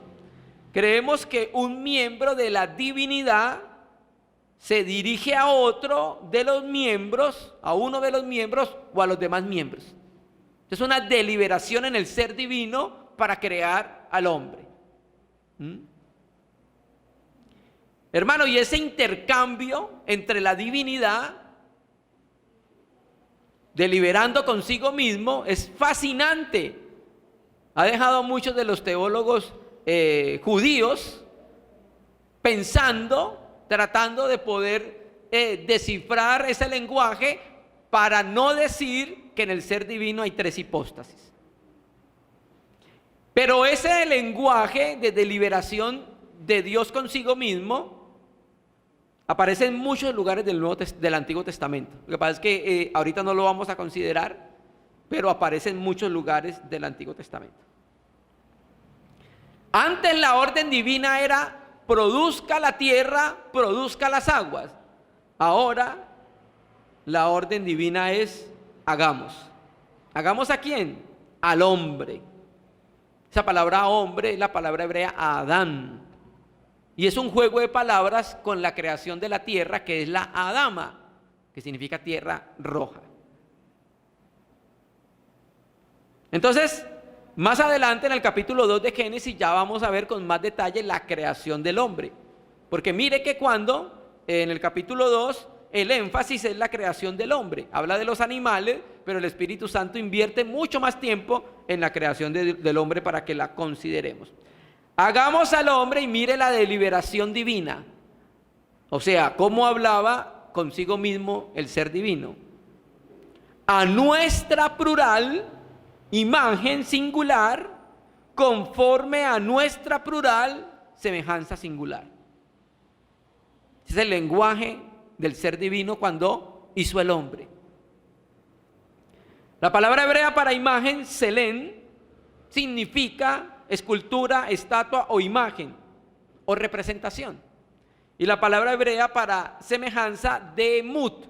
creemos que un miembro de la divinidad se dirige a otro de los miembros, a uno de los miembros o a los demás miembros. Es una deliberación en el ser divino para crear al hombre. Hermano, y ese intercambio entre la divinidad deliberando consigo mismo es fascinante. Ha dejado a muchos de los teólogos judíos pensando, tratando de poder descifrar ese lenguaje para no decir que en el ser divino hay tres hipóstasis. Pero ese lenguaje de deliberación de Dios consigo mismo aparece en muchos lugares del Antiguo Testamento. Lo que pasa es que ahorita no lo vamos a considerar, pero aparece en muchos lugares del Antiguo Testamento. Antes la orden divina era: produzca la tierra, produzca las aguas. Ahora la orden divina es: hagamos. ¿Hagamos a quién? Al hombre. Esa palabra hombre es la palabra hebrea Adán. Y es un juego de palabras con la creación de la tierra, que es la Adama, que significa tierra roja. Entonces, más adelante en el capítulo 2 de Génesis ya vamos a ver con más detalle la creación del hombre. Porque mire que cuando en el capítulo 2 el énfasis es la creación del hombre. Habla de los animales, pero el Espíritu Santo invierte mucho más tiempo en la creación del hombre para que la consideremos. Hagamos al hombre, y mire la deliberación divina. O sea, cómo hablaba consigo mismo el ser divino. A nuestra plural imagen singular, conforme a nuestra plural semejanza singular. Ese es el lenguaje del ser divino cuando hizo el hombre. La palabra hebrea para imagen, selén, significa escultura, estatua o imagen o representación. Y la palabra hebrea para semejanza, demut,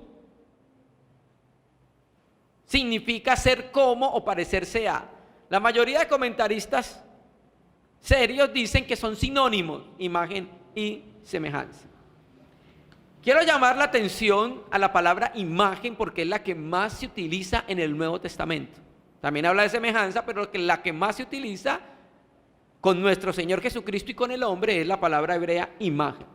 significa ser como o parecerse a. La mayoría de comentaristas serios dicen que son sinónimos, imagen y semejanza. Quiero llamar la atención a la palabra imagen porque es la que más se utiliza en el Nuevo Testamento. También habla de semejanza, pero la que más se utiliza con nuestro Señor Jesucristo y con el hombre es la palabra hebrea imagen.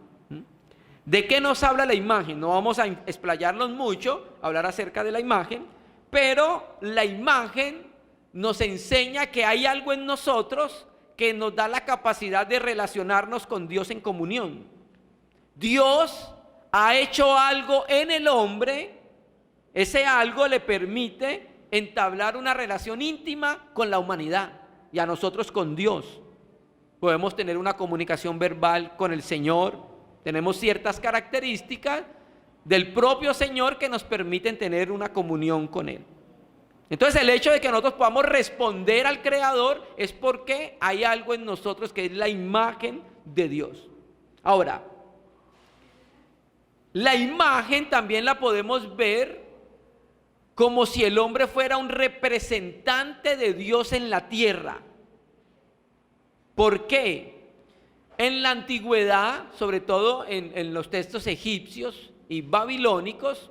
¿De qué nos habla la imagen? No vamos a explayarnos mucho, hablar acerca de la imagen, pero la imagen nos enseña que hay algo en nosotros que nos da la capacidad de relacionarnos con Dios en comunión. Dios ha hecho algo en el hombre, ese algo le permite entablar una relación íntima con la humanidad y a nosotros con Dios. Podemos tener una comunicación verbal con el Señor, tenemos ciertas características del propio Señor que nos permiten tener una comunión con Él. Entonces el hecho de que nosotros podamos responder al Creador es porque hay algo en nosotros que es la imagen de Dios. Ahora, la imagen también la podemos ver como si el hombre fuera un representante de Dios en la tierra. ¿Por qué? En la antigüedad, sobre todo en los textos egipcios y babilónicos,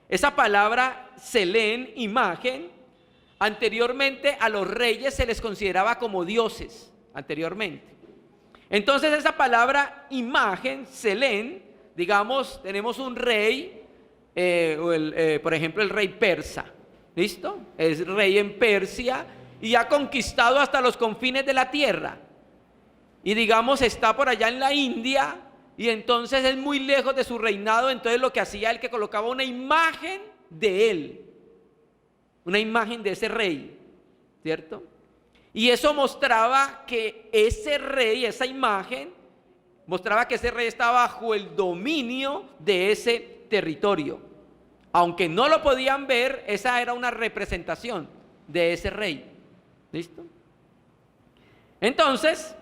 esa palabra selén, imagen, anteriormente a los reyes se les consideraba como dioses, anteriormente. Entonces esa palabra imagen, selén, digamos, tenemos un rey, por ejemplo el rey persa, ¿listo? Es rey en Persia y ha conquistado hasta los confines de la tierra. Y digamos está por allá en la India y entonces es muy lejos de su reinado. Entonces lo que hacía él, que colocaba una imagen de él, una imagen de ese rey, ¿cierto? Y eso mostraba que ese rey, esa imagen, mostraba que ese rey estaba bajo el dominio de ese territorio. Aunque no lo podían ver, esa era una representación de ese rey. ¿Listo? Entonces,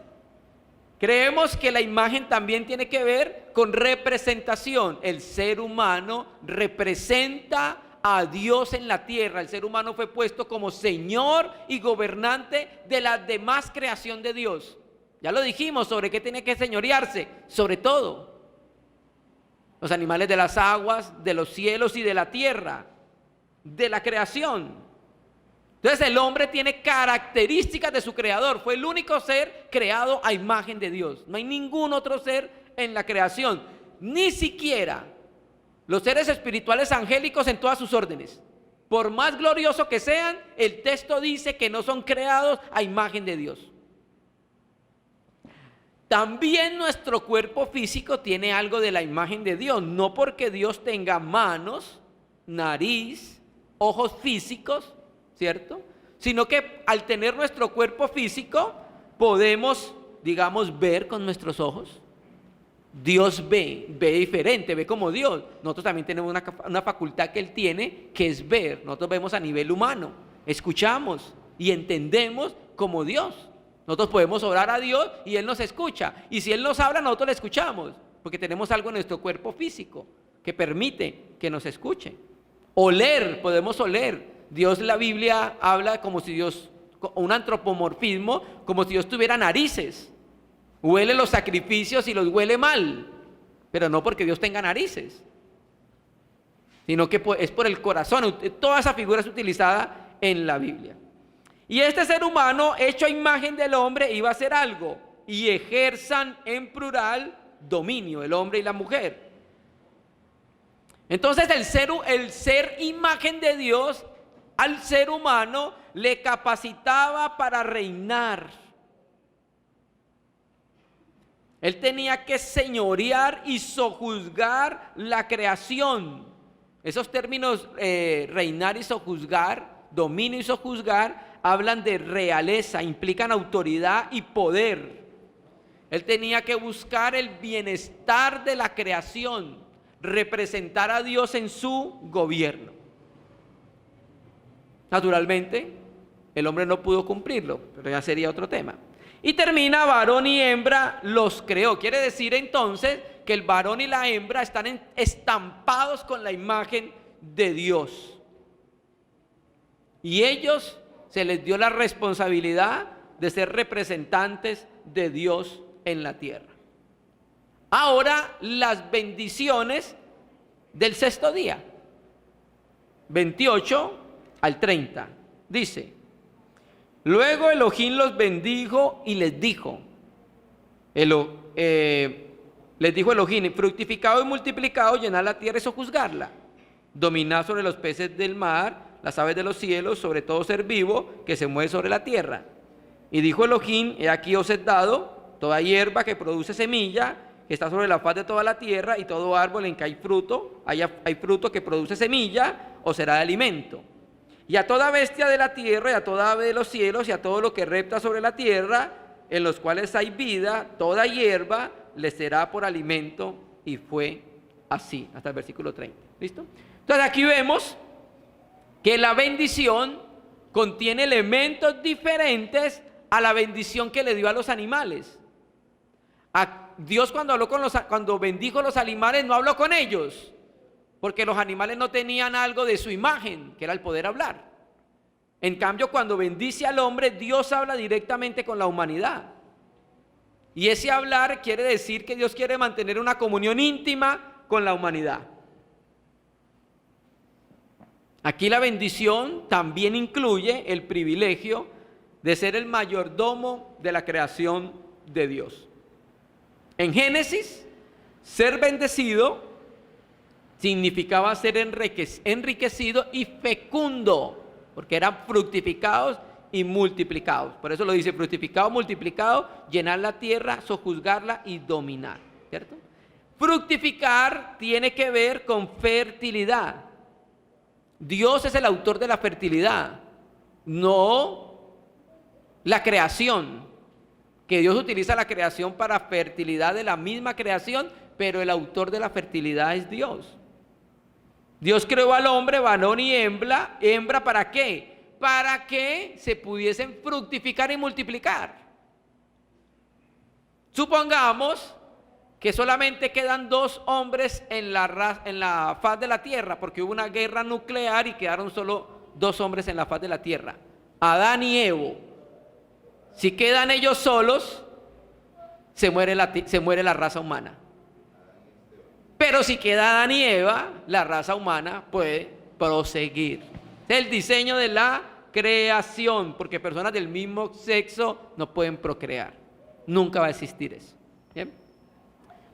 creemos que la imagen también tiene que ver con representación. El ser humano representa a Dios en la tierra. El ser humano fue puesto como señor y gobernante de la demás creación de Dios. Ya lo dijimos, sobre qué tiene que señorearse, sobre todo los animales de las aguas, de los cielos y de la tierra, de la creación. Entonces el hombre tiene características de su creador. Fue el único ser creado a imagen de Dios. No hay ningún otro ser en la creación, ni siquiera los seres espirituales angélicos en todas sus órdenes. Por más glorioso que sean, el texto dice que no son creados a imagen de Dios. También nuestro cuerpo físico tiene algo de la imagen de Dios, no porque Dios tenga manos, nariz, ojos físicos, ¿cierto? Sino que al tener nuestro cuerpo físico podemos, digamos, ver con nuestros ojos. Dios ve diferente, ve como Dios. Nosotros también tenemos una facultad que Él tiene, que es ver. Nosotros vemos a nivel humano, escuchamos y entendemos como Dios. Nosotros podemos orar a Dios y Él nos escucha. Y si Él nos habla, nosotros le escuchamos, porque tenemos algo en nuestro cuerpo físico que permite que nos escuche. Oler, podemos oler. Dios, la Biblia habla como si Dios, un antropomorfismo, como si Dios tuviera narices. Huele los sacrificios y los huele mal, pero no porque Dios tenga narices, sino que es por el corazón. Toda esa figura es utilizada en la Biblia. Y este ser humano, hecho a imagen del hombre, iba a hacer algo, y ejerzan en plural dominio, el hombre y la mujer. Entonces el ser imagen de Dios al ser humano le capacitaba para reinar. Él tenía que señorear y sojuzgar la creación. Esos términos, reinar y sojuzgar, dominio y sojuzgar, hablan de realeza, implican autoridad y poder. Él tenía que buscar el bienestar de la creación, representar a Dios en su gobierno. Naturalmente, el hombre no pudo cumplirlo, pero ya sería otro tema. Y termina, varón y hembra los creó. Quiere decir entonces que el varón y la hembra están estampados con la imagen de Dios. Y ellos se les dio la responsabilidad de ser representantes de Dios en la tierra. Ahora las bendiciones del sexto día, 28 al 30, dice: luego Elohim los bendijo y les dijo, les dijo Elohim: fructificado y multiplicado, llenad la tierra y sojuzgarla, dominad sobre los peces del mar, las aves de los cielos, sobre todo ser vivo que se mueve sobre la tierra. Y dijo Elohim: he aquí os he dado toda hierba que produce semilla, que está sobre la faz de toda la tierra, y todo árbol en que hay fruto que produce semilla, os será de alimento. Y a toda bestia de la tierra, y a toda ave de los cielos, y a todo lo que repta sobre la tierra, en los cuales hay vida, toda hierba les será por alimento. Y fue así, hasta el versículo 30. ¿Listo? Entonces aquí vemos que la bendición contiene elementos diferentes a la bendición que le dio a los animales. Dios cuando bendijo los animales, no habló con ellos, porque los animales no tenían algo de su imagen, que era el poder hablar. En cambio, cuando bendice al hombre, Dios habla directamente con la humanidad. Y ese hablar quiere decir que Dios quiere mantener una comunión íntima con la humanidad. Aquí la bendición también incluye el privilegio de ser el mayordomo de la creación de Dios. En Génesis, ser bendecido significaba ser enriquecido y fecundo, porque eran fructificados y multiplicados. Por eso lo dice: fructificado, multiplicado, llenar la tierra, sojuzgarla y dominar, ¿cierto? Fructificar tiene que ver con fertilidad. Dios es el autor de la fertilidad, no la creación. Que Dios utiliza la creación para fertilidad de la misma creación, pero el autor de la fertilidad es Dios. Dios creó al hombre, varón y hembra. ¿Hembra para qué? Para que se pudiesen fructificar y multiplicar. Supongamos que solamente quedan 2 hombres en la faz de la tierra, porque hubo una guerra nuclear y quedaron solo 2 hombres en la faz de la tierra, Adán y Eva. Si quedan ellos solos, se muere la raza humana. Pero si queda Adán y Eva, la raza humana puede proseguir. Es el diseño de la creación, porque personas del mismo sexo no pueden procrear. Nunca va a existir eso. ¿Bien?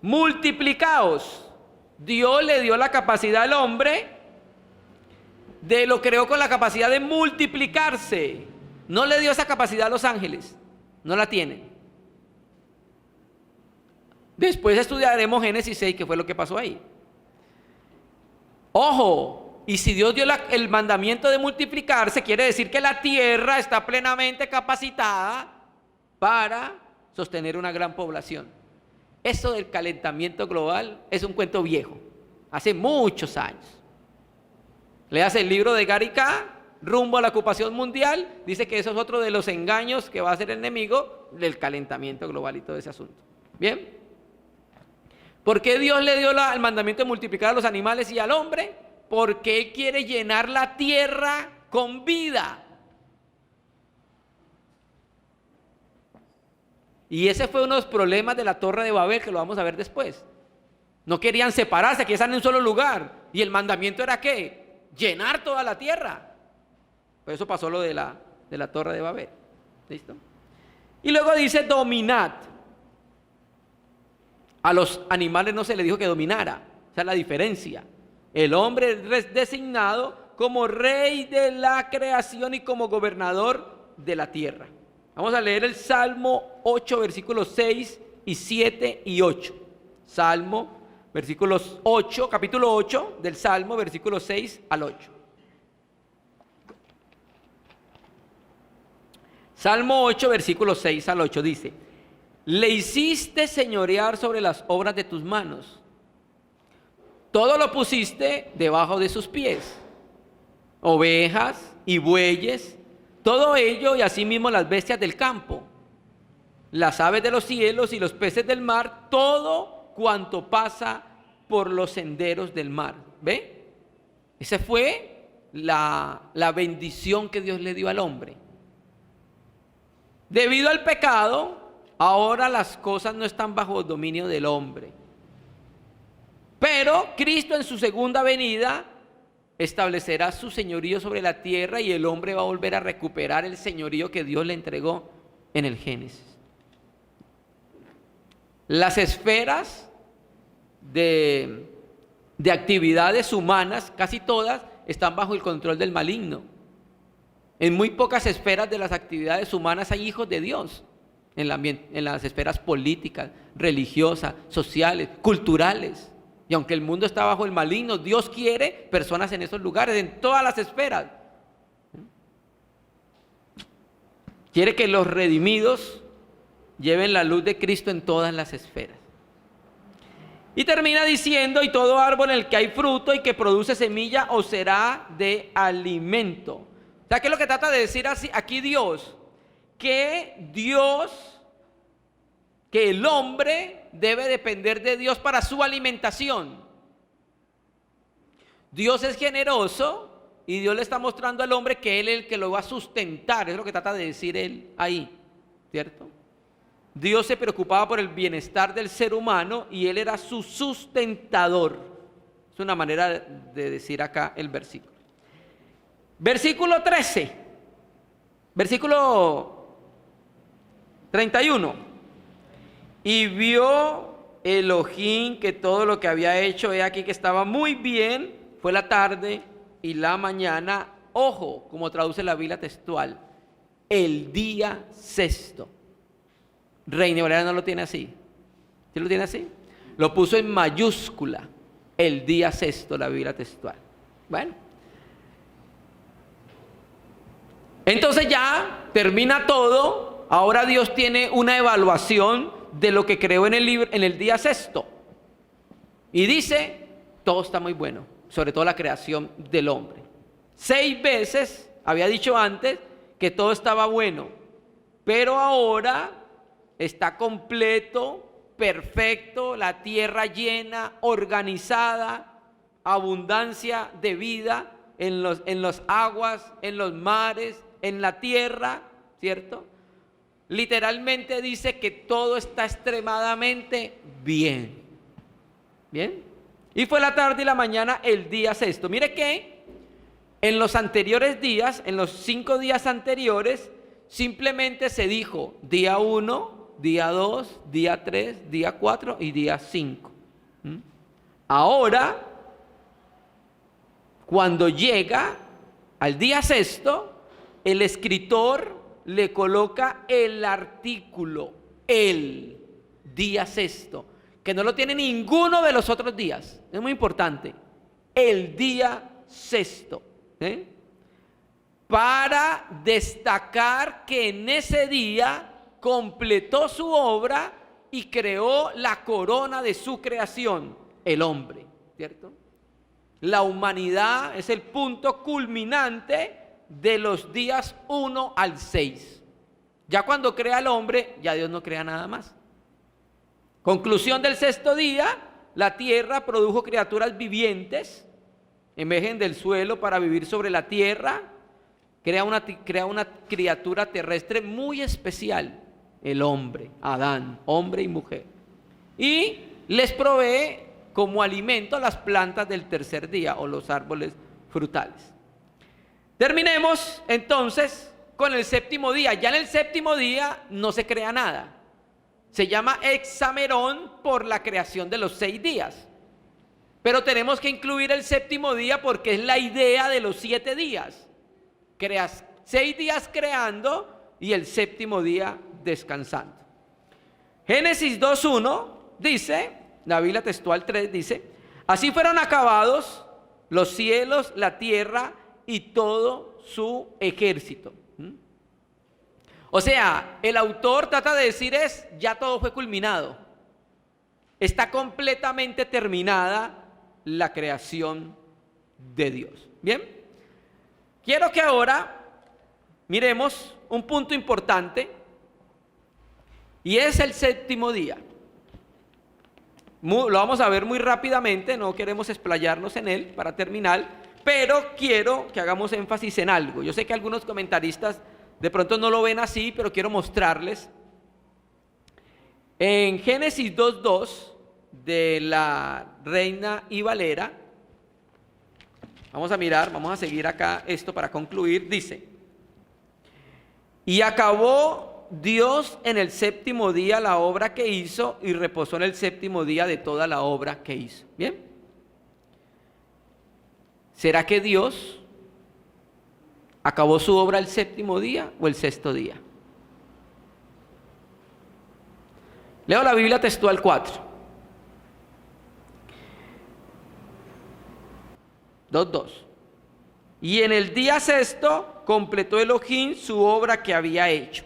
Multiplicaos. Dios le dio la capacidad al hombre, lo creó con la capacidad de multiplicarse. No le dio esa capacidad a los ángeles, no la tienen. Después estudiaremos Génesis 6, que fue lo que pasó ahí. Ojo, y si Dios dio el mandamiento de multiplicarse, quiere decir que la tierra está plenamente capacitada para sostener una gran población. Eso del calentamiento global es un cuento viejo, hace muchos años. Leas el libro de Gary K., Rumbo a la ocupación mundial, dice que eso es otro de los engaños que va a hacer el enemigo del calentamiento global y todo ese asunto. ¿Bien? ¿Por qué Dios le dio el mandamiento de multiplicar a los animales y al hombre? Porque Él quiere llenar la tierra con vida. Y ese fue uno de los problemas de la Torre de Babel, que lo vamos a ver después. No querían separarse, querían estar en un solo lugar. Y el mandamiento era ¿qué? Llenar toda la tierra. Por eso pasó lo de la Torre de Babel. ¿Listo? Y luego dice dominad. A los animales no se les dijo que dominara. Esa es la diferencia. El hombre es designado como rey de la creación y como gobernador de la tierra. Vamos a leer el Salmo 8, versículos 6 y 7 y 8. Salmo, versículos 8, capítulo 8 del Salmo, versículos 6 al 8. Salmo 8, versículos 6 al 8 dice: le hiciste señorear sobre las obras de tus manos. Todo lo pusiste debajo de sus pies. Ovejas y bueyes, todo ello y asimismo las bestias del campo, las aves de los cielos y los peces del mar, todo cuanto pasa por los senderos del mar. ¿Ve? Esa fue la bendición que Dios le dio al hombre. Debido al pecado, ahora las cosas no están bajo el dominio del hombre. Pero Cristo en su segunda venida establecerá su señorío sobre la tierra y el hombre va a volver a recuperar el señorío que Dios le entregó en el Génesis. Las esferas de actividades humanas, casi todas, están bajo el control del maligno. En muy pocas esferas de las actividades humanas hay hijos de Dios. En las esferas políticas, religiosas, sociales, culturales. Y aunque el mundo está bajo el maligno, Dios quiere personas en esos lugares, en todas las esferas. Quiere que los redimidos lleven la luz de Cristo en todas las esferas. Y termina diciendo: y todo árbol en el que hay fruto y que produce semilla os será de alimento. O sea, ¿qué es lo que trata de decir aquí Dios? Que el hombre debe depender de Dios para su alimentación. Dios es generoso y Dios le está mostrando al hombre que Él es el que lo va a sustentar. Es lo que trata de decir Él ahí, ¿cierto? Dios se preocupaba por el bienestar del ser humano y Él era su sustentador. Es una manera de decir acá el versículo. Versículo 13, versículo 31. Y vio Elohim que todo lo que había hecho, he aquí que estaba muy bien. Fue la tarde y la mañana, ojo, como traduce la Biblia textual, el día sexto. Reina Valera no lo tiene así. ¿Sí lo tiene así? Lo puso en mayúscula, el día sexto, la Biblia textual. Bueno. Entonces ya termina todo. Ahora Dios tiene una evaluación de lo que creó en el día sexto. Y dice, todo está muy bueno, sobre todo la creación del hombre. 6 veces había dicho antes que todo estaba bueno, pero ahora está completo, perfecto, la tierra llena, organizada, abundancia de vida en las aguas, en los mares, en la tierra, ¿cierto? Literalmente dice que todo está extremadamente bien. ¿Bien? Y fue la tarde y la mañana el día sexto. Mire que en los anteriores días, en los 5 días anteriores, simplemente se dijo día 1, día 2, día 3, día 4 y día 5. Ahora, cuando llega al día sexto, el escritor le coloca el artículo, el día sexto, que no lo tiene ninguno de los otros días. Es muy importante. El día sexto. Para destacar que en ese día completó su obra y creó la corona de su creación, el hombre, ¿cierto? La humanidad es el punto culminante de los días 1 al 6. Ya cuando crea el hombre, ya Dios no crea nada más. Conclusión del sexto día, la tierra produjo criaturas vivientes, emergen del suelo para vivir sobre la tierra, crea una criatura terrestre muy especial, el hombre, Adán, hombre y mujer. Y les provee como alimento las plantas del tercer día o los árboles frutales. Terminemos entonces con el séptimo día. Ya en el séptimo día no se crea nada. Se llama hexamerón por la creación de los 6 días. Pero tenemos que incluir el séptimo día porque es la idea de los 7 días. Creas 6 días creando y el séptimo día descansando. Génesis 2:1 dice, la Biblia textual 3 dice, así fueron acabados los cielos, la tierra y todo su ejército. O sea, el autor trata de decir ya todo fue culminado. Está completamente terminada la creación de Dios. Bien, quiero que ahora miremos un punto importante y es el séptimo día. Lo vamos a ver muy rápidamente, no queremos explayarnos en él para terminar, pero quiero que hagamos énfasis en algo. Yo sé que algunos comentaristas de pronto no lo ven así, pero quiero mostrarles. En Génesis 2:2 de la Reina y Valera, vamos a mirar, vamos a seguir acá esto para concluir, dice, y acabó Dios en el séptimo día la obra que hizo y reposó en el séptimo día de toda la obra que hizo. ¿Bien? ¿Será que Dios acabó su obra el séptimo día o el sexto día? Leo la Biblia textual 4. 2:2. Y en el día sexto completó Elohim su obra que había hecho.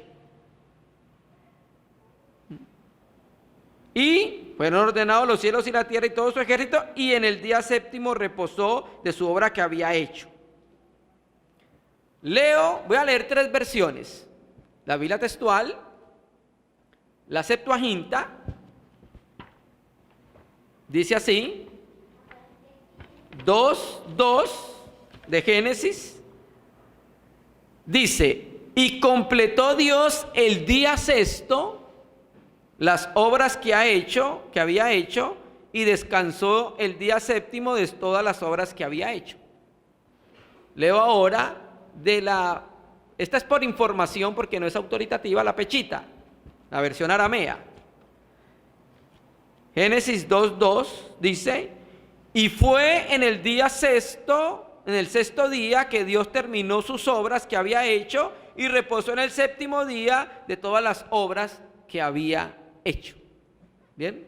Y fueron ordenados los cielos y la tierra y todo su ejército, y en el día séptimo reposó de su obra que había hecho. Voy a leer 3 versiones. La Biblia textual, la Septuaginta, dice así, 2:2 de Génesis, dice, y completó Dios el día sexto las obras que había hecho, y descansó el día séptimo de todas las obras que había hecho. Leo ahora esta es por información porque no es autoritativa, la Pechita, la versión aramea. Génesis 2:2 dice, y fue en el día sexto, en el sexto día que Dios terminó sus obras que había hecho y reposó en el séptimo día de todas las obras que había hecho. Bien.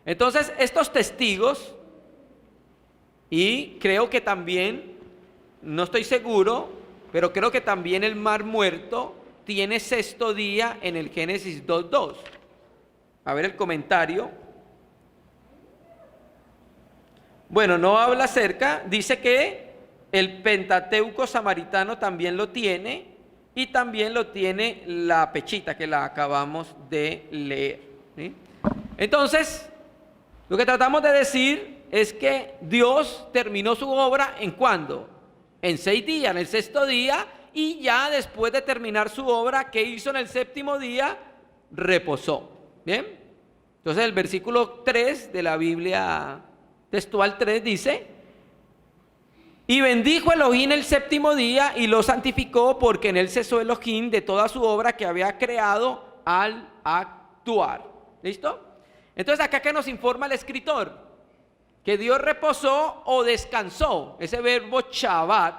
Entonces, estos testigos, y creo que también, no estoy seguro, pero creo que también el Mar Muerto tiene sexto día en el Génesis 2:2. A ver el comentario. Bueno, no habla acerca, dice que el Pentateuco samaritano también lo tiene, y también lo tiene la Pechita, que la acabamos de leer, ¿sí? Entonces, lo que tratamos de decir es que Dios terminó su obra, ¿en cuándo? En 6 días, en el sexto día, y ya después de terminar su obra, ¿qué hizo en el séptimo día? Reposó. ¿Bien? Entonces el versículo 3 de la Biblia textual 3 dice: y bendijo Elohim el séptimo día y lo santificó, porque en él cesó Elohim de toda su obra que había creado al actuar. ¿Listo? Entonces acá que nos informa el escritor, que Dios reposó o descansó. Ese verbo Shabbat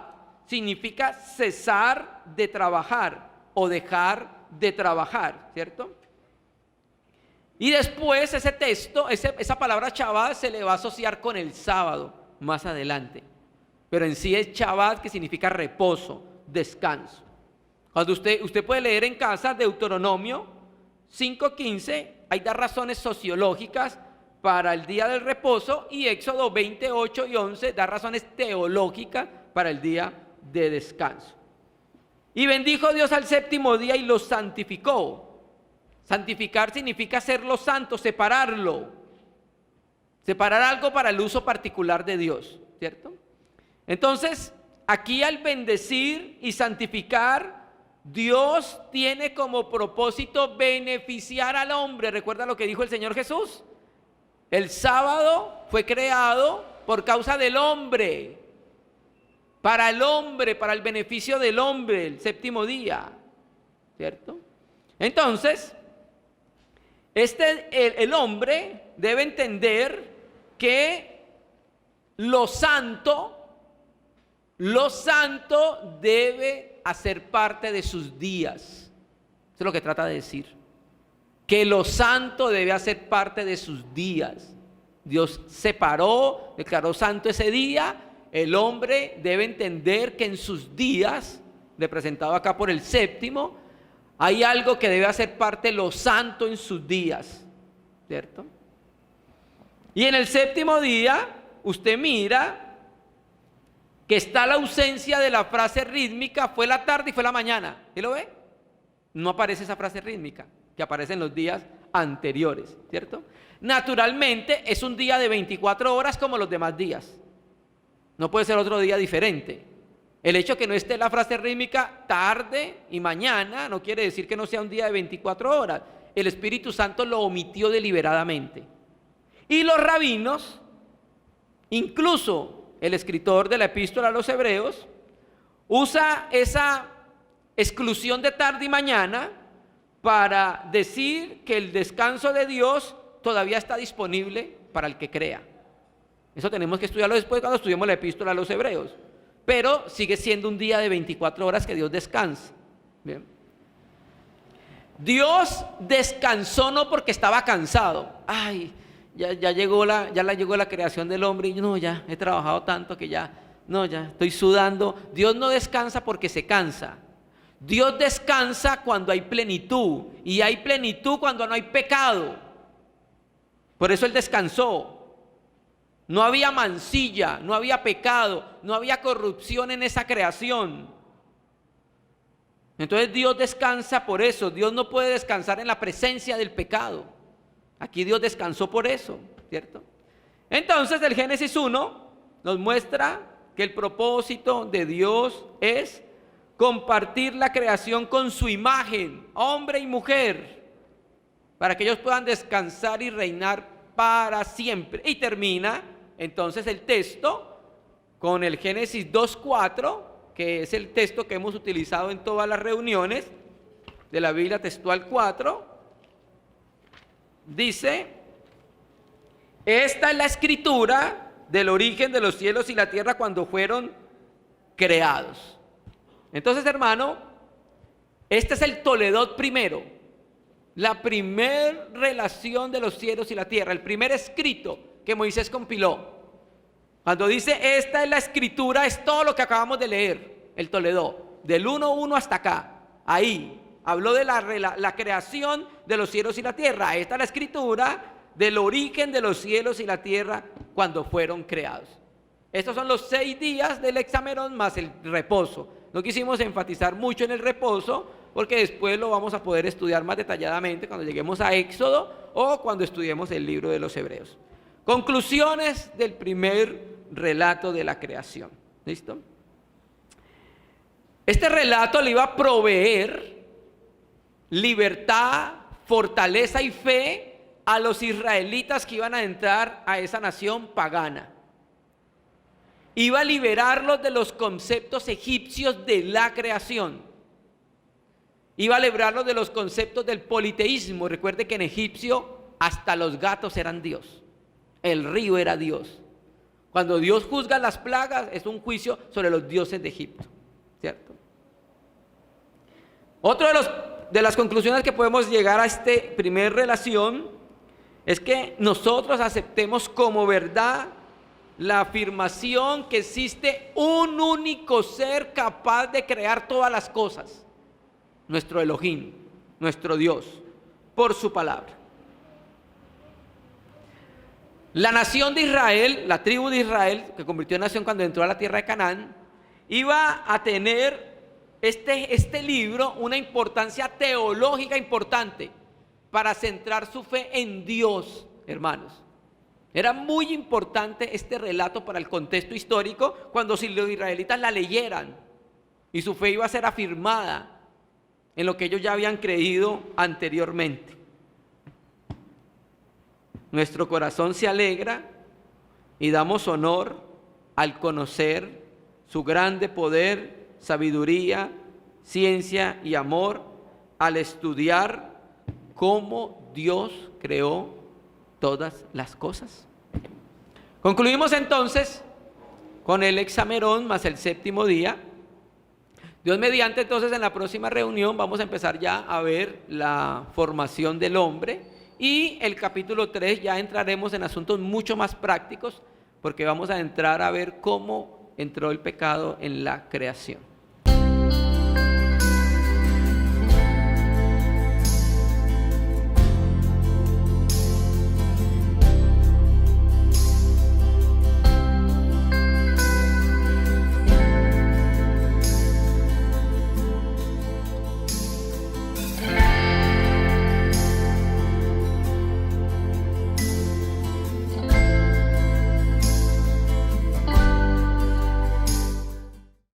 significa cesar de trabajar o dejar de trabajar, ¿cierto? Y después ese texto, esa palabra Shabbat se le va a asociar con el sábado más adelante. Pero en sí es Shabbat, que significa reposo, descanso. Cuando usted puede leer en casa Deuteronomio 5:15, hay dos razones sociológicas para el día del reposo, y Éxodo 28 y 11 da razones teológicas para el día de descanso. Y bendijo Dios al séptimo día y lo santificó. Santificar significa hacerlo santo, separarlo. Separar algo para el uso particular de Dios, ¿cierto? Entonces, aquí al bendecir y santificar, Dios tiene como propósito beneficiar al hombre. ¿Recuerda lo que dijo el Señor Jesús? El sábado fue creado por causa del hombre, para el beneficio del hombre, el séptimo día, ¿cierto? Entonces, el hombre debe entender que lo santo debe hacer parte de sus días. Eso es lo que trata de decir. Que lo santo debe hacer parte de sus días. Dios separó, declaró santo ese día. El hombre debe entender que en sus días, representado acá por el séptimo, hay algo que debe hacer parte de lo santo en sus días, ¿cierto? Y en el séptimo día, usted mira que está la ausencia de la frase rítmica, fue la tarde y fue la mañana. ¿Sí lo ve? No aparece esa frase rítmica que aparece en los días anteriores, ¿cierto? Naturalmente es un día de 24 horas como los demás días. No puede ser otro día diferente. El hecho que no esté la frase rítmica tarde y mañana no quiere decir que no sea un día de 24 horas. El Espíritu Santo lo omitió deliberadamente. Y los rabinos, incluso el escritor de la epístola a los Hebreos, usa esa exclusión de tarde y mañana para decir que el descanso de Dios todavía está disponible para el que crea. Eso tenemos que estudiarlo después cuando estudiemos la epístola a los Hebreos. Pero sigue siendo un día de 24 horas que Dios descansa. Bien. Dios descansó no porque estaba cansado. Ay, ya llegó la creación del hombre y no, ya he trabajado tanto que ya estoy sudando. Dios no descansa porque se cansa. Dios descansa cuando hay plenitud, y hay plenitud cuando no hay pecado. Por eso Él descansó. No había mancilla, no había pecado, no había corrupción en esa creación. Entonces Dios descansa por eso. Dios no puede descansar en la presencia del pecado. Aquí Dios descansó por eso, ¿cierto? Entonces el Génesis 1 nos muestra que el propósito de Dios es compartir la creación con su imagen, hombre y mujer, para que ellos puedan descansar y reinar para siempre. Y termina entonces el texto con el Génesis 2:4, que es el texto que hemos utilizado en todas las reuniones de la Biblia textual 4. Dice: esta es la escritura del origen de los cielos y la tierra cuando fueron creados. Entonces, hermano, este es el Toledot primero. la primer relación de los cielos y la tierra, el primer escrito que Moisés compiló. Cuando dice esta es la escritura, es todo lo que acabamos de leer, el Toledó, del 1:1 hasta acá. Ahí habló de la creación de los cielos y la tierra. Esta es la escritura del origen de los cielos y la tierra cuando fueron creados. Estos son los 6 días del Hexamerón más el reposo. No quisimos enfatizar mucho en el reposo porque después lo vamos a poder estudiar más detalladamente cuando lleguemos a Éxodo o cuando estudiemos el libro de los Hebreos. Conclusiones del primer relato de la creación. ¿Listo? Este relato le iba a proveer libertad, fortaleza y fe a los israelitas que iban a entrar a esa nación pagana. Iba a liberarlos de los conceptos egipcios de la creación. Iba a librarlos de los conceptos del politeísmo. Recuerde que en egipcio hasta los gatos eran Dios. El río era Dios. Cuando Dios juzga las plagas, es un juicio sobre los dioses de Egipto, ¿cierto? Otra de las conclusiones que podemos llegar a esta primer relación es que nosotros aceptemos como verdad la afirmación que existe un único ser capaz de crear todas las cosas, nuestro Elohim, nuestro Dios, por su palabra. La nación de Israel, la tribu de Israel, que convirtió en nación cuando entró a la tierra de Canaán, iba a tener este libro una importancia teológica importante para centrar su fe en Dios, hermanos. Era muy importante este relato para el contexto histórico cuando si los israelitas la leyeran y su fe iba a ser afirmada en lo que ellos ya habían creído anteriormente. Nuestro corazón se alegra y damos honor al conocer su grande poder, sabiduría, ciencia y amor, al estudiar cómo Dios creó todas las cosas. Concluimos entonces con el Hexamerón más el 7º día. Dios mediante, entonces en la próxima reunión vamos a empezar ya a ver la formación del hombre. Y el capítulo 3 ya entraremos en asuntos mucho más prácticos porque vamos a entrar a ver cómo entró el pecado en la creación.